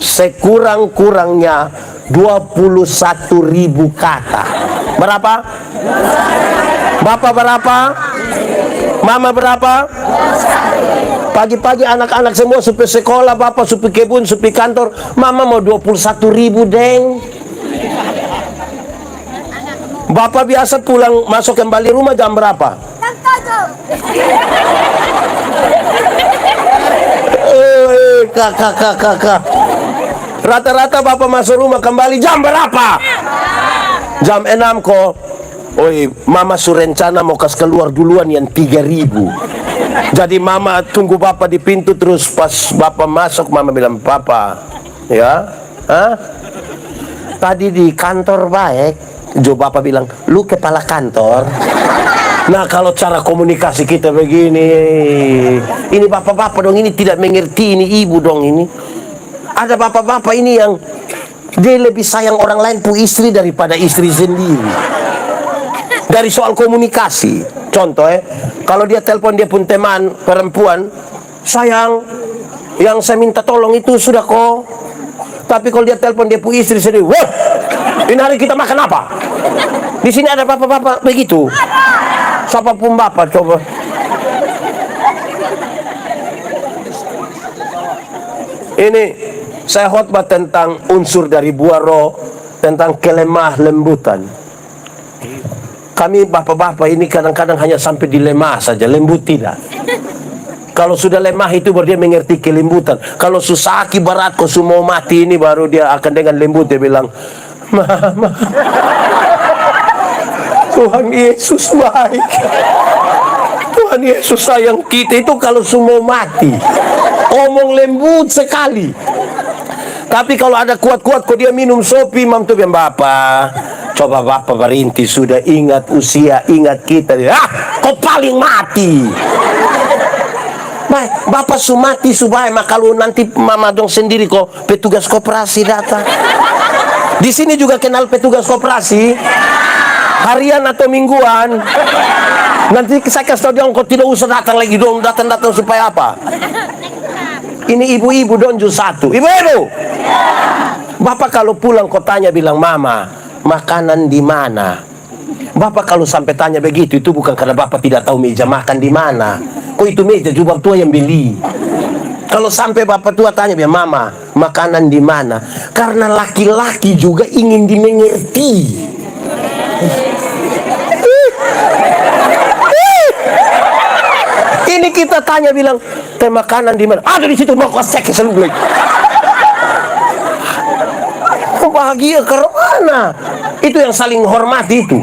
sekurang-kurangnya 21.000 kata. Berapa? Bapak berapa? Mama berapa? Pagi-pagi anak-anak semua supaya sekolah, Bapak supaya kebun, supaya kantor. Mama mau 21.000 deng. Bapak biasa pulang masuk kembali rumah jam berapa? Kakak. Rata-rata Bapak masuk rumah kembali jam berapa? Jam 6 kok. Mama surencana mau kas keluar duluan yang 3.000. Jadi Mama tunggu Bapak di pintu, terus pas Bapak masuk Mama bilang, Papa, ya, tadi di kantor baik. Jo Bapak bilang, lu kepala kantor. Nah, kalau cara komunikasi kita begini, ini bapak-bapak dong, ini tidak mengerti, ini ibu dong ini. Ada bapak-bapak ini yang dia lebih sayang orang lain pu istri daripada istri sendiri. Dari soal komunikasi, contoh kalau dia telepon dia pun teman perempuan, sayang, yang saya minta tolong itu sudah kok. Tapi kalau dia telepon dia pu istri sendiri, wah, ini hari kita makan apa? Di sini ada bapak-bapak begitu. Siapa pun bapak coba. Ini saya khotbah tentang unsur dari buah roh, tentang kelemah lembutan. Kami bapak-bapak ini kadang-kadang hanya sampai di lemah saja, lembut tidak. Kalau sudah lemah itu baru dia mengerti kelembutan. Kalau susah berat kau semua mati ini baru dia akan dengan lembut dia bilang, Mama, Tuhan Yesus baik. Tuhan Yesus sayang kita. Itu kalau semua mati, omong lembut sekali. Tapi kalau ada kuat-kuat kok dia minum sopi, mam tuh bilang, Bapak, coba Bapak berhenti, sudah ingat usia, ingat kita. Kau paling mati. Baik, Bapak sumati supaya kalau nanti mama dong sendiri kok petugas koperasi datang. Di sini juga kenal petugas koperasi, harian atau mingguan. Nanti saya kasih tahu dia, kau tidak usah datang lagi dong, datang supaya apa? Ini ibu-ibu donju satu, ibu-ibu. Bapak kalau pulang kau tanya bilang, Mama, makanan di mana? Bapak kalau sampai tanya begitu itu bukan karena Bapak tidak tahu meja makan di mana. Kok itu meja jubah tua yang beli. Kalau sampai Bapak tua tanya bilang, Mama, makanan di mana? Karena laki-laki juga ingin dimengerti. Ini kita tanya bilang, teh makanan di mana? Ada di situ, mau kau cek selalu. Bahagia ke mana? Itu yang saling hormati itu.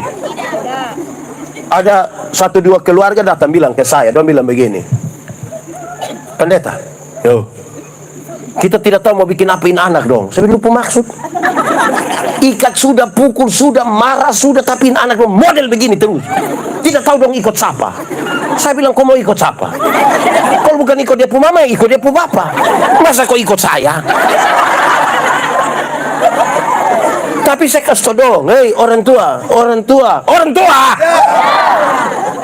Ada 1-2 keluarga datang bilang ke saya, dia bilang begini, pendeta, yo, kita tidak tahu mau bikin apain anak dong. Saya lupa maksud. Ikat sudah, pukul sudah, marah sudah, tapi anak dong model begini terus. Tidak tahu dong ikut siapa. Saya bilang, kau mau ikut siapa? Kalau bukan ikut dia pu mama, ikut dia pu bapak. Masa kau ikut saya? Tapi saya kasih tau dong, hei orang tua,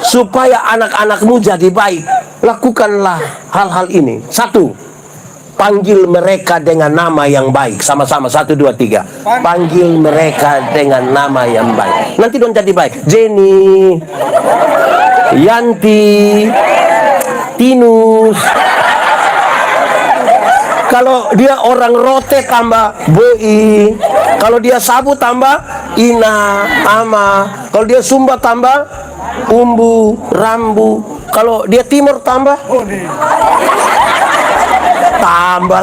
supaya anak-anakmu jadi baik, lakukanlah hal-hal ini. 1, panggil mereka dengan nama yang baik. Sama-sama, 1, 2, 3. Panggil mereka dengan nama yang baik. Nanti dong jadi baik. Jenny, Yanti, Tinus. Kalau dia orang rote tambah Boi. Kalau dia Sabu tambah Ina, Ama. Kalau dia Sumba tambah Umbu, Rambu. Kalau dia Timur tambah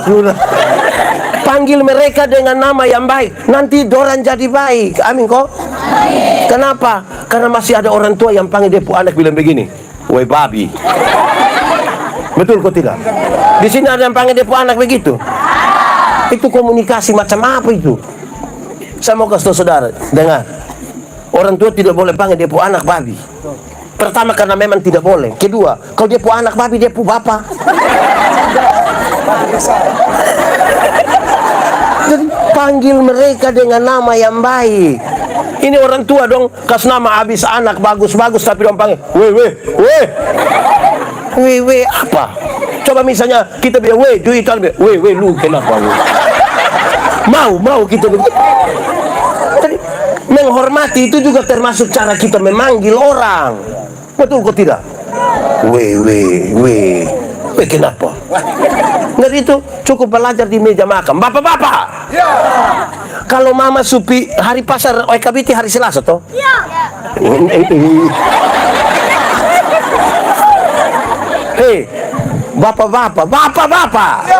sudah. Panggil mereka dengan nama yang baik. Nanti dorang jadi baik. Amin kok. Kenapa? Karena masih ada orang tua yang panggil dia anak bilang begini, woi babi. Betul kok tidak? Di sini ada yang panggil dia anak begitu. Itu komunikasi macam apa itu? Saya mau kasih tahu saudara, dengar. Orang tua tidak boleh panggil dia anak babi. Pertama karena memang tidak boleh. Kedua, kalau dia anak babi dia bapak. Jadi panggil mereka dengan nama yang baik. Ini orang tua dong kasih nama habis anak bagus-bagus tapi dong panggil, weh apa? Coba misalnya kita bilang weh duitan, weh lu kenapa lu? Mau kita begitu. Jadi menghormati itu juga termasuk cara kita memanggil orang. Betul kok tidak? Weh kenapa? Nggak itu cukup belajar di meja makan. Bapak-bapak. Ya. Kalau mama supi hari pasar OKBT hari Selasa toh? Ya. Hei, bapak-bapak. Ya.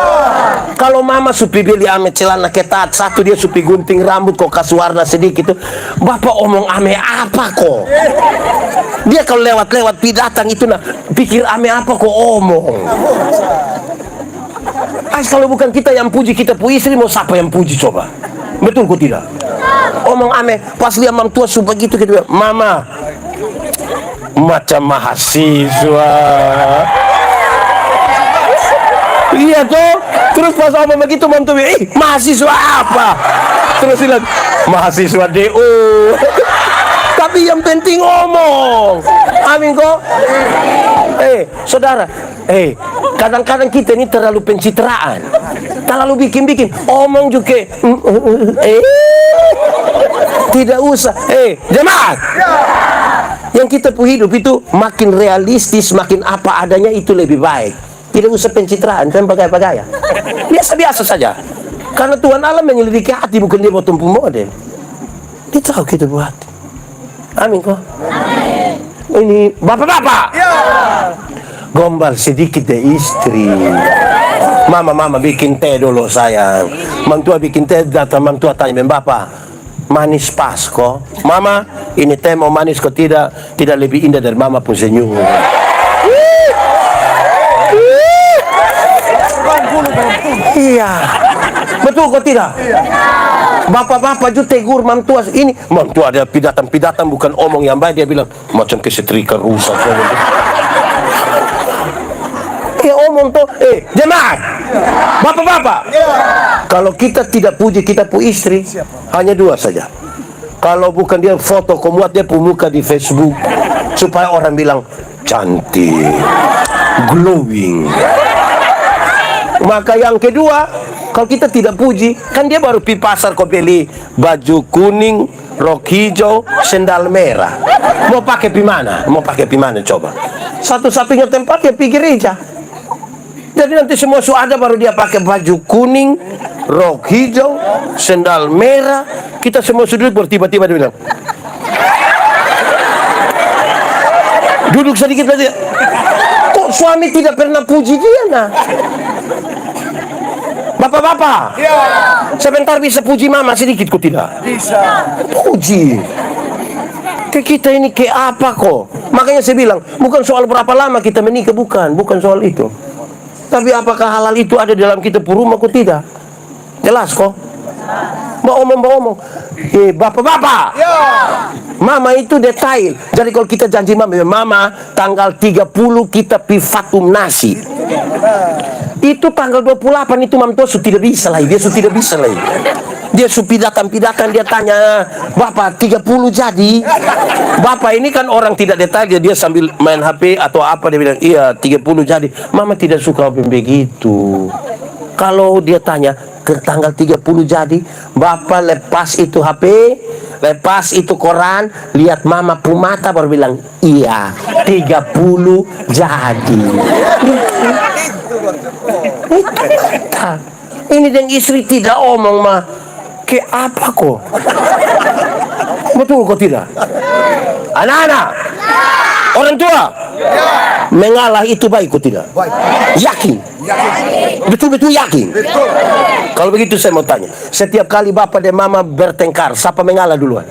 Kalau mama supi beli ame celana ketat, satu dia supi gunting rambut kok kasih warna sedikit tuh. Bapak omong ame apa kok? Dia kalau lewat-lewat datang itu nah pikir ame apa kok omong. Kalau bukan kita yang puji kita pu istri, mau siapa yang puji coba? Betul kok tidak? Omong ame pas lihat mam tua sumpah gitu kita bilang, Mama macam mahasiswa. Iya toh. Terus pas omong begitu mantu, mahasiswa apa? Terus bilang mahasiswa DO. Tapi yang penting ngomong. Amin kok. Saudara, kadang-kadang kita ini terlalu pencitraan, terlalu bikin-bikin, omong juga. Tidak usah. Jemaat, yang kita hidup itu makin realistis, makin apa adanya itu lebih baik. Tidak usah pencitraan dan bagaya-bagaya. Biasa-biasa saja. Karena Tuhan Allah menyelidiki hati, bukan dia mau tumpu model. Dia tahu kita buat. Amin kok. Ini bapak-bapak. Gombal sedikit deh istri. Mama bikin teh dulu sayang. Mantua bikin teh, datang mantua tanya bapak, manis pas kok. Mama, ini teh mau manis kok? Tidak lebih indah dari mama pun senyum. Iya, betul kok tidak? Bapak-bapak juga tegur mantua ini. Mantua ada pidatan bukan omong yang baik. Dia bilang macam kesetrika rusak. Omong tuh, jemaat, bapak-bapak. Kalau kita tidak puji kita pu istri, hanya dua saja. Kalau bukan dia foto, muat dia pu muka di Facebook supaya orang bilang cantik, glowing. Maka yang kedua, kalau kita tidak puji, kan dia baru pi pasar kau beli baju kuning, rok hijau, sendal merah. Mau pakai pi mana? Mau pakai pi mana coba? Satu-satunya tempat ya pi gereja. Jadi nanti semua ada baru dia pakai baju kuning, rok hijau, sendal merah. Kita semua sudut tiba-tiba dia bilang, duduk sedikit lagi. Kok suami tidak pernah puji dia nah? Bapak-bapak, sebentar bisa puji mama sedikit kok tidak? Bisa. Puji. Kita ini kayak apa kok? Makanya saya bilang, bukan soal berapa lama kita menikah, bukan soal itu. Tapi apakah halal itu ada dalam kita rumah kok tidak? Jelas kok? Mau omong. Bapak-bapak, mama itu detail. Jadi kalau kita janji mama tanggal 30 kita pi fatum nasi. Itu tanggal 28 itu mamtua tidak bisa lagi. Dia tidak bisa lagi. Dia pidatan dia tanya, Bapak 30 jadi? Bapak ini kan orang tidak detail, dia sambil main HP atau apa dia bilang, iya 30 jadi. Mama tidak suka begitu. Kalau dia tanya ke tanggal 30 jadi, Bapak lepas itu HP, lepas itu koran, lihat mama pu mata baru bilang, iya 30 jadi. Ini dengan istri tidak omong mah, ke apa kok? Betul kok tidak? Anak-anak, orang tua, mengalah itu baik kok tidak? Yakin? Betul-betul yakin? Kalau begitu saya mau tanya, setiap kali bapak dan mama bertengkar, siapa mengalah duluan?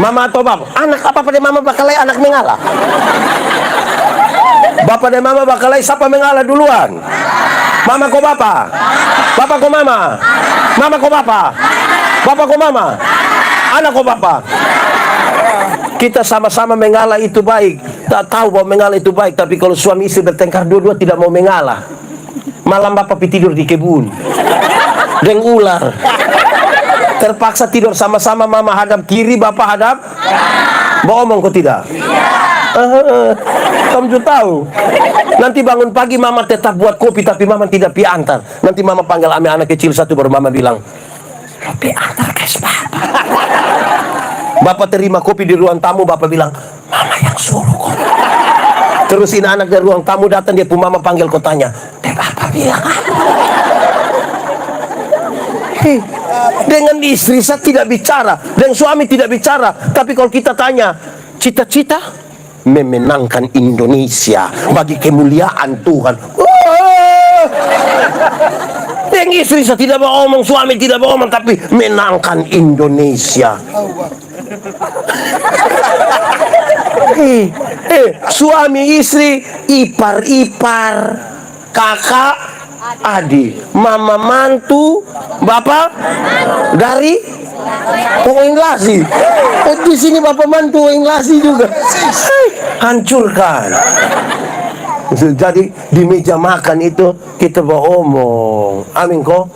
Mama atau bapak? Anak apa pada mama bakal anak mengalah? Bapak dan mama bakal siapa mengalah duluan? Mama kok bapak? Bapak kok mama? Mama kok bapak? Bapak kok mama? Anak kok bapak? Kita sama-sama mengalah itu baik. Tak tahu bahwa mengalah itu baik. Tapi kalau suami istri bertengkar, dua-dua tidak mau mengalah. Malam bapak tidur di kebun dengan ular. Terpaksa tidur sama-sama, mama hadap kiri, bapak hadap. Bohong kok tidak? Kamu juga tahu. Nanti bangun pagi mama tetap buat kopi, tapi mama tidak pi antar. Nanti mama panggil anak kecil satu, baru mama bilang, kopi antar ke bapak. Bapak terima kopi di ruang tamu, bapak bilang, mama yang suruh kok. Terus ini anak dari ruang tamu datang, dia pun mama panggil, kok tanya, bapak bilang apa? Dengan istri saya tidak bicara, dengan suami tidak bicara. Tapi kalau kita tanya, cita-cita memenangkan Indonesia bagi kemuliaan Tuhan. Dengan istri saya tidak mau omong, suami tidak mau omong, tapi menangkan Indonesia. Suami istri ipar-ipar, kakak adik, mama mantu, bapak dari Penginglasi. Oh, di sini bapak mantu inglasi juga. Hancurkan. Jadi di meja makan itu kita beromong. Amin kok.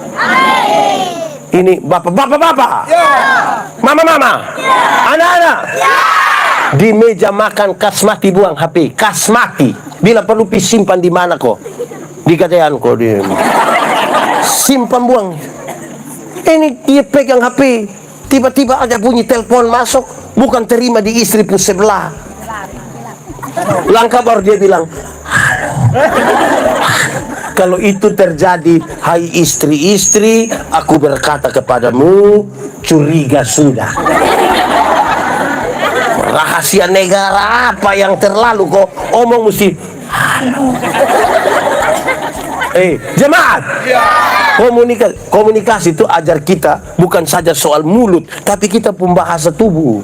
Ini bapak, mama, anak-anak. Di meja makan kasmati buang HP, kasmati. Bila perlu simpan di mana kok? Di katean kok dia. Simpan buang. Ini dia pegang HP. Tiba-tiba ada bunyi telepon masuk, bukan terima di istri pun sebelah. Langkah baru dia bilang, kalau itu terjadi, hai istri-istri, aku berkata kepadamu, curiga sudah. Rahasia negara apa yang terlalu kok omong mesti halo. Jemaat, komunikasi itu ajar kita bukan saja soal mulut, tapi kita pun bahasa tubuh.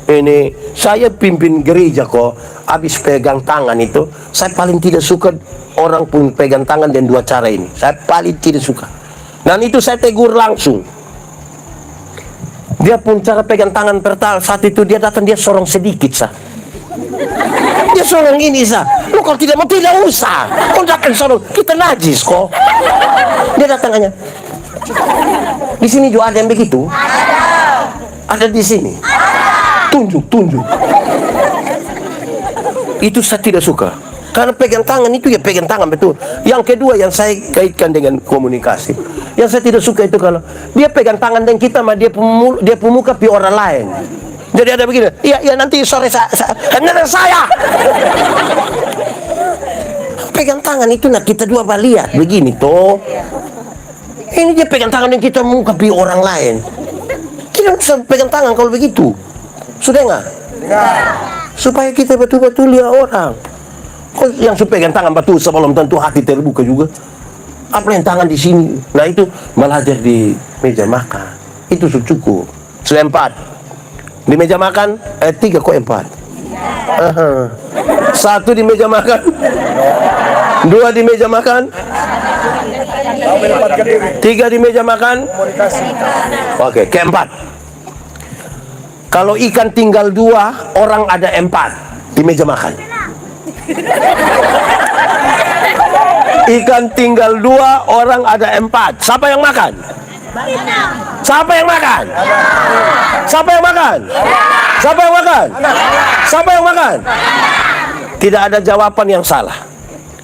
Ini saya pimpin gereja kok, habis pegang tangan itu, saya paling tidak suka orang pun pegang tangan dan dua cara ini. Saya paling tidak suka. Dan itu saya tegur langsung. Dia pun cara pegang tangan pertama saat itu dia datang, dia sorong sedikit sah. Dia sorong ini sah. Lu kalau tidak mau tidak usah. Kau datang sorong, kita najis kok. Dia datang hanya. Di sini juga ada yang begitu. Ada di sini. Tunjuk. Itu saya tidak suka. Karena pegang tangan itu ya pegang tangan betul. Yang kedua yang saya kaitkan dengan komunikasi, yang saya tidak suka itu kalau dia pegang tangan dan kita mah dia pemuka pi orang lain. Jadi ada begini, iya nanti sore saya pegang tangan itu nah kita dua lihat begini toh. Ini dia pegang tangan dan kita muka pi orang lain. Kita bisa pegang tangan kalau begitu. Sudah enggak? Supaya kita betul-betul lihat orang. Kok yang pegang tangan batu sebelum tentu hati terbuka juga. Apa yang tangan di sini? Nah itu belajar di meja makan. Itu cukup. Sudah 4. Di meja makan 3 kok 4. 1 di meja makan. 2 di meja makan. 3 di meja makan. Oke, keempat. Kalau ikan tinggal 2, orang ada 4 di meja makan. Ikan tinggal 2, orang ada 4. Siapa yang makan? Siapa yang makan? Siapa yang makan? Siapa yang makan? Siapa yang makan? Tidak ada jawaban yang salah.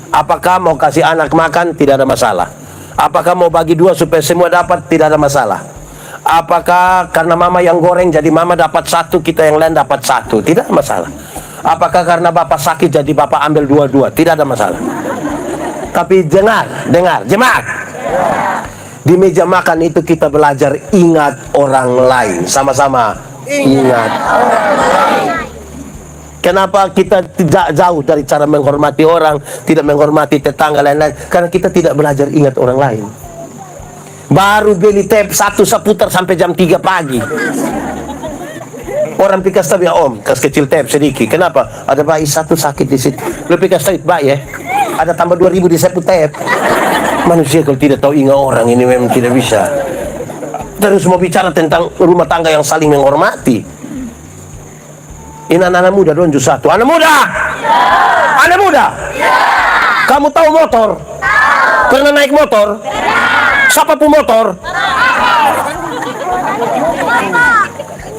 Apakah mau kasih anak makan? Tidak ada masalah. Apakah mau bagi 2 supaya semua dapat? Tidak ada masalah. Apakah karena mama yang goreng jadi mama dapat 1, kita yang lain dapat 1? Tidak ada masalah. Apakah karena bapak sakit jadi bapak ambil 2-2? Tidak ada masalah. Tapi dengar jemaat. Di meja makan itu kita belajar ingat orang lain. Sama-sama ingat. Kenapa kita tidak jauh dari cara menghormati orang, tidak menghormati tetangga lain-lain? Karena kita tidak belajar ingat orang lain. Baru beli tape 1 seputar sampai jam 3 pagi. Orang pikas tahu ya om, kas kecil tape sedikit. Kenapa? Ada bayi 1 sakit di situ. Lu pikas tape bayi ya? Ada tambah 2.000 di seput tape. Manusia kalau tidak tahu ingat orang ini memang tidak bisa. Terus mau bicara tentang rumah tangga yang saling menghormati. Ini anak-anak muda donju 1. Anak muda. Anak muda. Kamu tahu motor? Pernah naik motor? Siapa pun motor?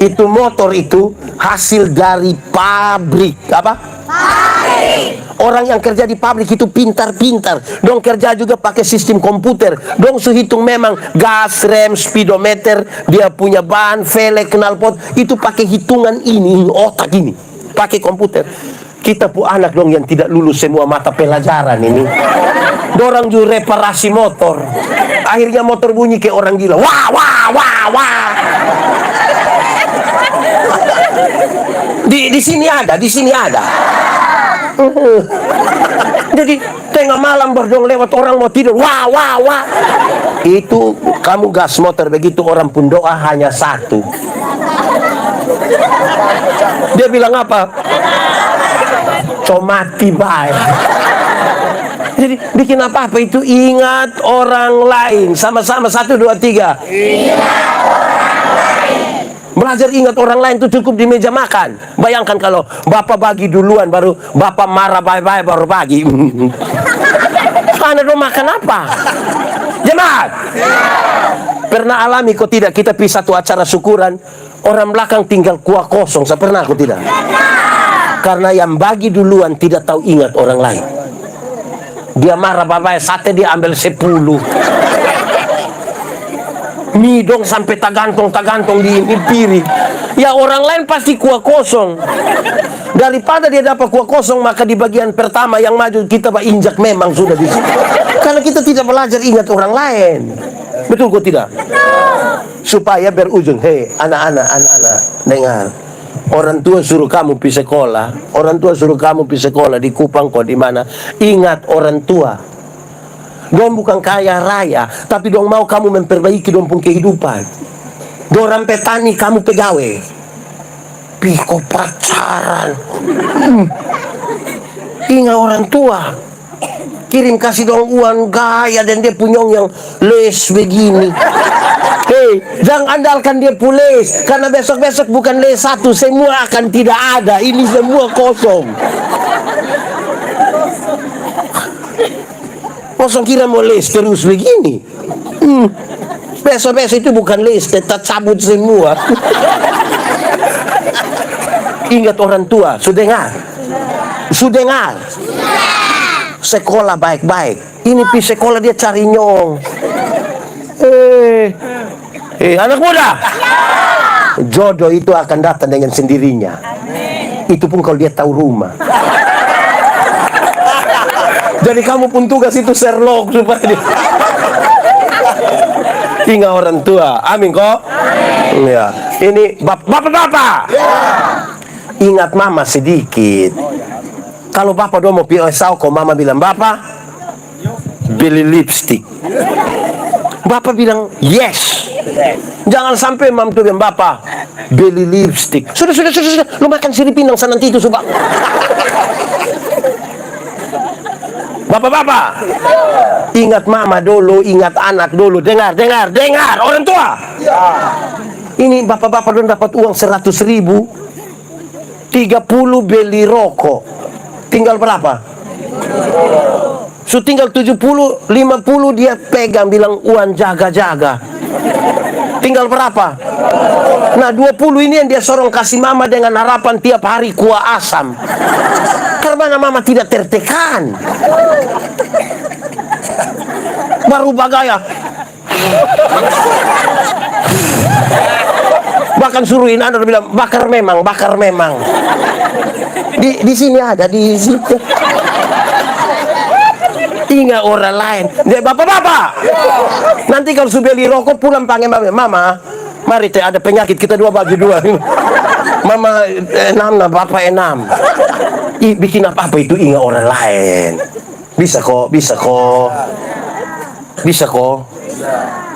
Itu motor itu hasil dari pabrik. Apa? Pabrik. Orang yang kerja di pabrik itu pintar-pintar. Dong kerja juga pakai sistem komputer. Dong hitung memang gas, rem, speedometer, dia punya ban, velg, knalpot. Itu pakai hitungan ini, otak ini. Pakai komputer. Kita pu anak dong yang tidak lulus semua mata pelajaran ini. Dorang juga reparasi motor. Akhirnya motor bunyi kayak orang gila. Wah, wah, wah, wah. Di sini ada. Jadi tengah malam berdong lewat orang mau tidur. Wah, wah, wah. Itu kamu gas motor begitu orang pun doa hanya 1. Dia bilang apa? Comati baik. Jadi bikin apa-apa itu ingat orang lain. Sama-sama 1, 2, 3. Ingat orang lain. Belajar ingat orang lain itu cukup di meja makan. Bayangkan kalau bapak bagi duluan, baru bapak marah bye-bye baru bagi. Anak dong makan apa? Jemaat, pernah alami kok tidak? Kita pergi satu acara syukuran, orang belakang tinggal kuah kosong. Saya pernah kok tidak? Karena yang bagi duluan tidak tahu ingat orang lain. Dia marah bye-bye, sate dia ambil 10. Mie dong sampai tagantong di piring. Ya orang lain pasti kuah kosong. Daripada dia dapat kuah kosong, maka di bagian pertama yang maju kita injak memang sudah di situ. Kalau kita tidak belajar ingat orang lain. Betul kok tidak? Supaya berujung, hei anak-anak, dengar. Orang tua suruh kamu pergi sekolah, orang tua suruh kamu pergi sekolah di Kupang kok di mana? Ingat orang tua. Dong bukan kaya raya, tapi dong mau kamu memperbaiki dong pun kehidupan. Dorang petani, kamu pegawai. Piko pacaran. Ingat orang tua. Kirim kasih dong uang gaya dan dia punya yang les begini. Hei, jangan andalkan dia pules, karena besok-besok bukan les satu, semua akan tidak ada. Ini semua kosong. Kosong kira mau les terus begini. Besok-besok itu bukan les, tetap cabut semua. Ingat orang tua, sudah dengar? Sudah dengar? Sekolah baik-baik. Ini pi sekolah dia cari nyong. Anak muda. Jodoh itu akan datang dengan sendirinya. Itu pun kalau dia tahu rumah. Jadi kamu pun tugas itu Sherlock supaya dia. Ingat orang tua. Amin kok. Ya. Ini bapak-bapak. Ingat mama sedikit. Kalau bapak doang mau pisau kok mama bilang, "Bapak, beli lipstick." Bapak bilang, "Yes." Jangan sampai mam tuh bilang, "Bapak, beli lipstick." Sudah. Lu makan sirip pinang sana nanti itu coba. Bapak-bapak, ingat mama dulu, ingat anak dulu. Dengar orang tua. Ini bapak-bapak dulu dapat uang 100.000, 30 beli rokok. Tinggal berapa? So tinggal 70, 50 dia pegang bilang uang jaga-jaga. Tinggal berapa? Nah 20 ini yang dia sorong kasih mama dengan harapan tiap hari kuah asam. Karena mama tidak tertekan. Baru bagaya. Bahkan suruhin anak bilang bakar memang. Di sini ada di situ. Ingat orang lain. Bapak-bapak. Nanti kalau sudah beli rokok pulang panggil mama. Mari teh ada penyakit kita dua bagi dua. Mama 6 nah bapak 6. Bikin apa-apa itu ingat orang lain. Bisa kok.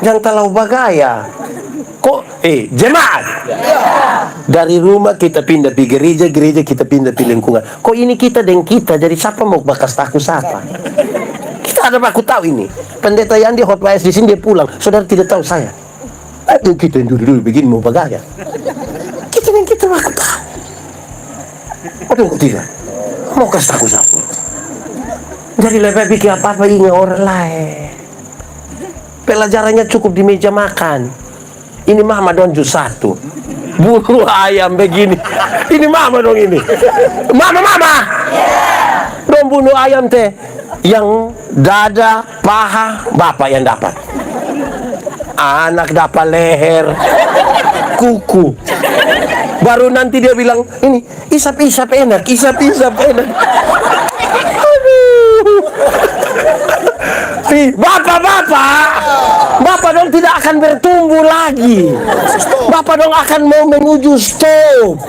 Jangan terlalu bagaya. Kok jemaat. Dari rumah kita pindah di gereja kita pindah di lingkungan. Kok ini kita dan kita, jadi siapa mau bakas taku siapa? Kita ada baku tahu ini. Pendeta yang di hotline di sini dia pulang. Saudara tidak tahu saya. Aduh kita yang dulu begini mau bagaya. Kita dan kita baku tahu. Aduh kok tidak? Mau kasih tahu siapa? Jadi lebih bikin apa-apa ingat orang lain. Pelajarannya cukup di meja makan. Ini mama dong jus 1. Bunuh ayam begini. Ini mama dong ini. Mama. Dong bunuh ayam teh. Yang dada, paha, bapak yang dapat. Anak dapat leher, kuku. Baru nanti dia bilang, ini isap-isap enak. Bapak dong tidak akan bertumbuh lagi. Bapak dong akan mau menuju stop.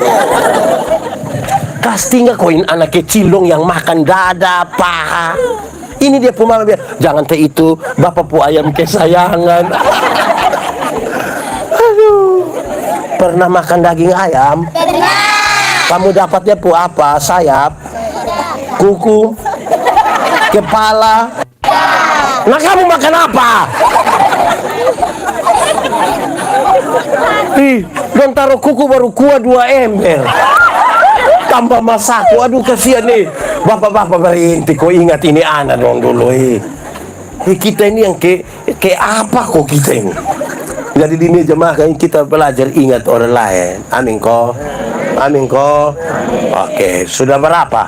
Pasti nggak koin anak kecil dong yang makan dada, paha. Ini dia pemama biar jangan teh itu bapak pu ayam kesayangan. Aduh, pernah makan daging ayam? Kamu dapatnya pu apa? Sayap, kuku, kepala. Nah kamu makan apa? Don taruh kuku baru kuah 2 ember. Tambah masaku, aduh kasihan nih. Bapak-bapak berhenti, kok ingat ini anak dong dulu kita ini yang kayak apa kok kita ini. Jadi di meja makan kita belajar ingat orang lain. Amin kok. Amin kok. Oke, sudah berapa?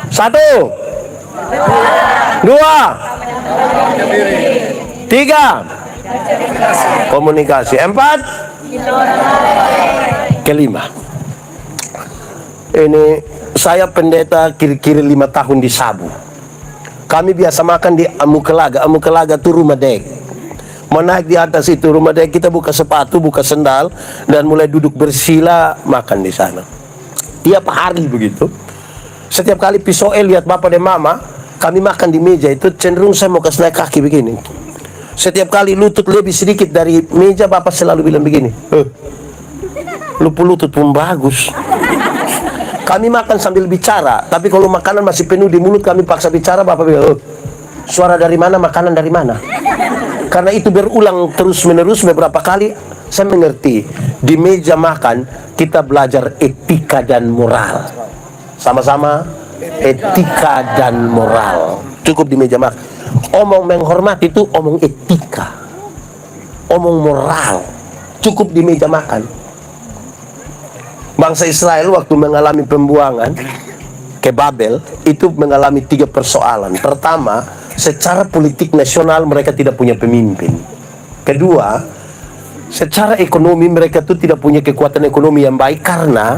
1, 2, 3 komunikasi, 4 kelima. Ini saya pendeta kira-kira 5 tahun di Sabu. Kami biasa makan di Amukelaga. Amukelaga itu rumah dek. Mau naik di atas itu rumah dek, kita buka sepatu, buka sendal, dan mulai duduk bersila makan di sana. Tiap hari begitu. Setiap kali Pisoel lihat bapak dan mama, kami makan di meja itu, cenderung saya mau kasih naik kaki begini. Setiap kali lutut lebih sedikit dari meja, bapak selalu bilang begini, lutut pun bagus. Kami makan sambil bicara, tapi kalau makanan masih penuh di mulut, kami paksa bicara, bapak bilang, suara dari mana, makanan dari mana? Karena itu berulang terus-menerus beberapa kali, saya mengerti. Di meja makan, kita belajar etika dan moral. Sama-sama, etika dan moral. Cukup di meja makan. Omong menghormati itu omong etika, omong moral. Cukup di meja makan. Bangsa Israel waktu mengalami pembuangan ke Babel itu mengalami 3 persoalan. Pertama, secara politik nasional mereka tidak punya pemimpin. Kedua, secara ekonomi mereka itu tidak punya kekuatan ekonomi yang baik karena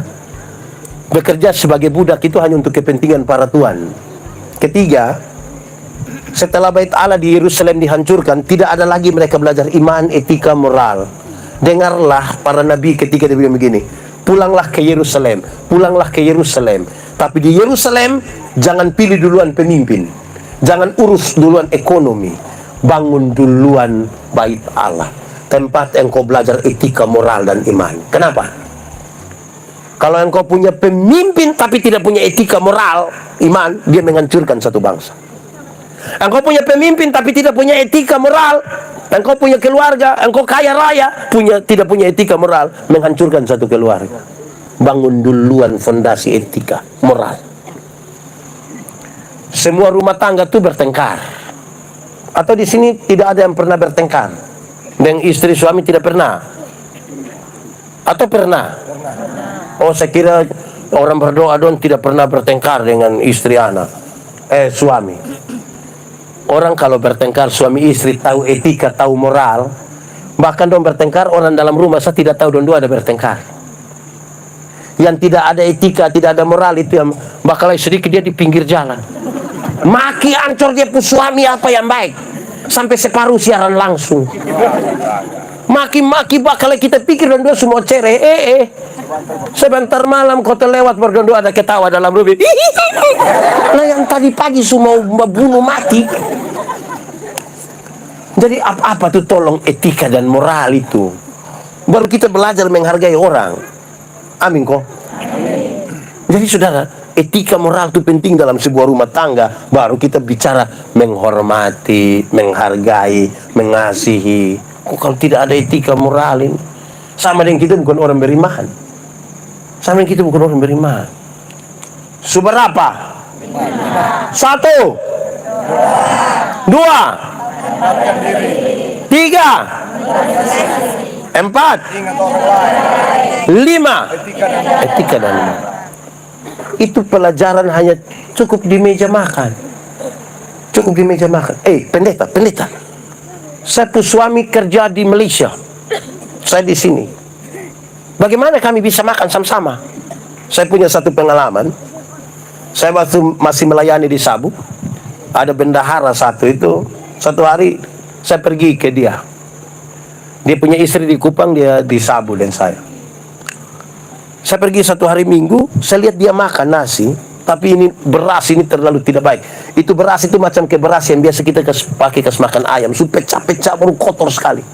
bekerja sebagai budak itu hanya untuk kepentingan para tuan. Ketiga, setelah Bait Allah di Yerusalem dihancurkan, tidak ada lagi mereka belajar iman, etika, moral. Dengarlah para nabi ketika dia bilang begini, pulanglah ke Yerusalem, pulanglah ke Yerusalem. Tapi di Yerusalem jangan pilih duluan pemimpin, jangan urus duluan ekonomi, bangun duluan Bait Allah, tempat engkau belajar etika, moral, dan iman. Kenapa? Kalau engkau punya pemimpin tapi tidak punya etika, moral, iman, dia menghancurkan satu bangsa. Engkau punya pemimpin tapi tidak punya etika, moral, engkau punya keluarga, engkau kaya raya, tidak punya etika, moral, menghancurkan satu keluarga. Bangun duluan fondasi etika, moral. Semua rumah tangga itu bertengkar. Atau di sini tidak ada yang pernah bertengkar? Dengan istri suami tidak pernah? Atau pernah? Oh, saya kira orang berdoa dong tidak pernah bertengkar dengan istri anak, suami. Orang kalau bertengkar suami istri tahu etika, tahu moral. Bahkan dong bertengkar orang dalam rumah saya tidak tahu dong dua ada bertengkar. Yang tidak ada etika, tidak ada moral itu yang bakal sedikit dia di pinggir jalan. Maki ancur dia pun suami apa yang baik. Sampai separuh siaran langsung. Maki-maki bakal kita pikir dong dua semua cerai. Sebentar malam kau terlewat berdua ada ketawa dalam rumah. Nah yang tadi pagi semua bunuh mati. Jadi apa tuh tolong etika dan moral itu. Baru kita belajar menghargai orang. Amin kok. Jadi saudara, etika moral itu penting dalam sebuah rumah tangga. Baru kita bicara menghormati, menghargai, mengasihi. Kalau tidak ada etika moral ini, sama dengan kita bukan orang beriman. Sama dengan kita bukan orang beriman. Seberapa? 1, 2, 3, 4, 5. Etika dan moral. Itu pelajaran hanya cukup di meja makan. Cukup di meja makan. Pendeta. Saya punya suami kerja di Malaysia. Saya di sini. Bagaimana kami bisa makan sama-sama? Saya punya satu pengalaman. Saya waktu masih melayani di Sabu, ada bendahara satu itu. Satu hari saya pergi ke dia. Dia punya istri di Kupang, dia di Sabu dan saya. Saya pergi satu hari Minggu, saya lihat dia makan nasi, tapi ini beras ini terlalu tidak baik. Itu beras itu macam kayak beras yang biasa kita pakai makan ayam, pecah-pecah baru kotor sekali.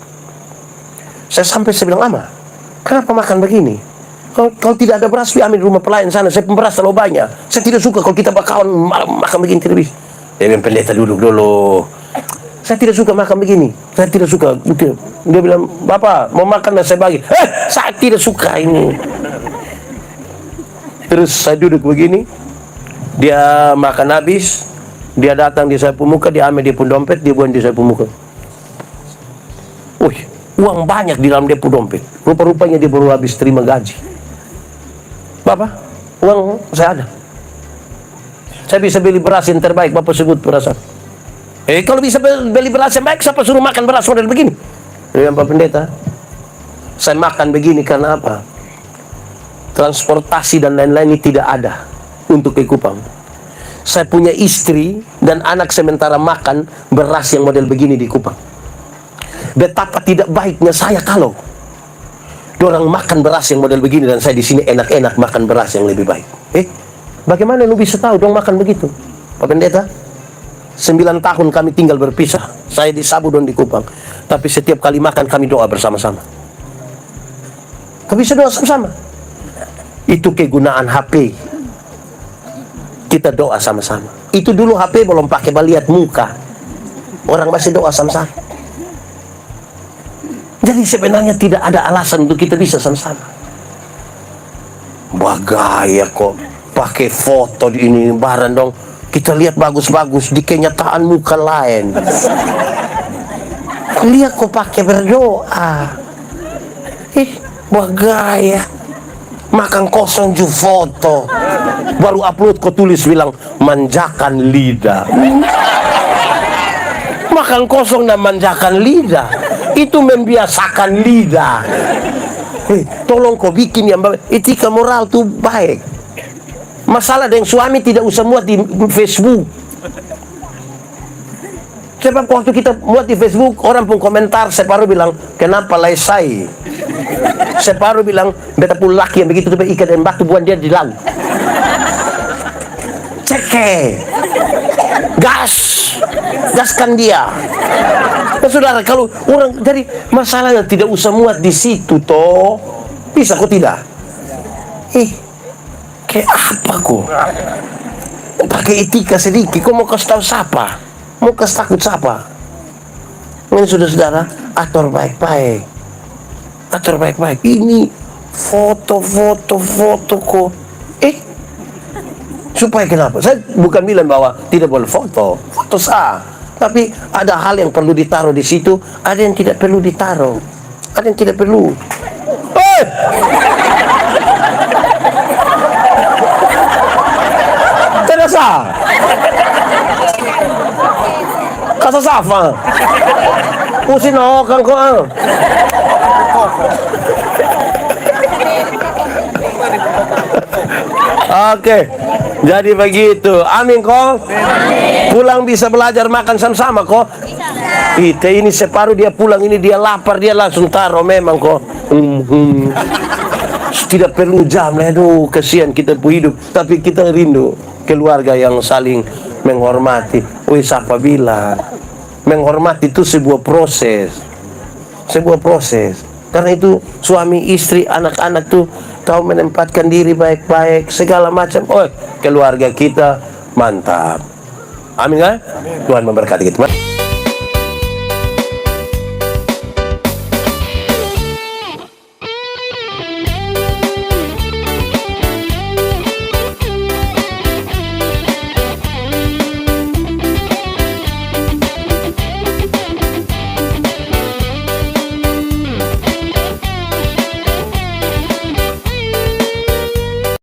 Saya bilang, "Ama, kenapa makan begini? Kalau tidak ada beras, ambil di rumah pelayan sana. Saya beras terlalu banyak. Saya tidak suka kalau kita bakawan makan begini tidak bisa." Dia bilang, "Pendeta duduk dulu. Saya tidak suka makan begini. Saya tidak suka. Dia bilang, Bapak mau makan dan saya bagi. Saya tidak suka ini. Terus saya duduk begini. Dia makan habis. Dia datang di sapu muka. Dia ambil dia pun dompet. Dia buang di sapu muka. Wih, uang banyak di dalam dia pun dompet. Rupa-rupanya dia baru habis terima gaji. Bapak, uang saya ada. Saya bisa beli beras yang terbaik. Bapak sebut beras apa? Kalau bisa beli beras yang baik, siapa suruh makan beras model begini? Pak Pendeta, saya makan begini karena apa? Transportasi dan lain-lain ini tidak ada untuk ke Kupang. Saya punya istri dan anak sementara makan beras yang model begini di Kupang. Betapa tidak baiknya saya kalau orang makan beras yang model begini dan saya di sini enak-enak makan beras yang lebih baik. Bagaimana lu bisa tahu dong makan begitu, Pak Pendeta? 9 tahun kami tinggal berpisah. Saya di Sabudon di Kupang. Tapi setiap kali makan kami doa bersama-sama. Kami bisa doa sama-sama. Itu kegunaan HP. Kita doa sama-sama. Itu dulu HP belum pakai lihat muka. Orang masih doa sama-sama. Jadi sebenarnya tidak ada alasan untuk kita bisa sama-sama. Bagaya kok pakai foto di ini barang dong. Kita lihat bagus-bagus, di kenyataan muka lain. Lihat kok pakai berdoa. Bagaya. Makan kosong ju foto. Baru upload kok tulis bilang manjakan lidah. Makan kosong dan manjakan lidah. Itu membiasakan lidah. Tolong kau bikin yang etika moral tuh baik. Masalah dengan suami tidak usah muat di Facebook. Sebab waktu kita muat di Facebook, orang pun komentar, separuh bilang, kenapa lesai? Separuh bilang, beta pun laki yang begitu tuh ikan dan batu buang dia di laut. Ceke, gaskan dia. Nah, saudara, kalau orang dari masalahnya tidak usah muat di situ toh, bisa kok tidak? Kayak apa kok? Pakai etika sedikit, kok mau kasih tahu siapa? Mau kasih takut siapa? Ini saudara-saudara, atur baik-baik. Atur baik-baik. Ini foto kok. Supaya kenapa? Saya bukan bilang bahwa tidak boleh foto. Foto sah. Tapi ada hal yang perlu ditaruh di situ, ada yang tidak perlu ditaruh. Ada yang tidak perlu. Terasa. Kasa safa. Usin kan ko. Oke. Jadi begitu. Amin kok. Pulang bisa belajar makan sama-sama kok. Kita ini separuh dia pulang ini dia lapar dia langsung taruh memang kok. Tidak perlu jam lah, aduh kasihan kita pun hidup, tapi kita rindu keluarga yang saling menghormati. Siapa bilang menghormati itu sebuah proses, karena itu suami istri anak-anak tuh tahu menempatkan diri baik-baik segala macam. Keluarga kita mantap. Amin kan? Tuhan memberkati kita.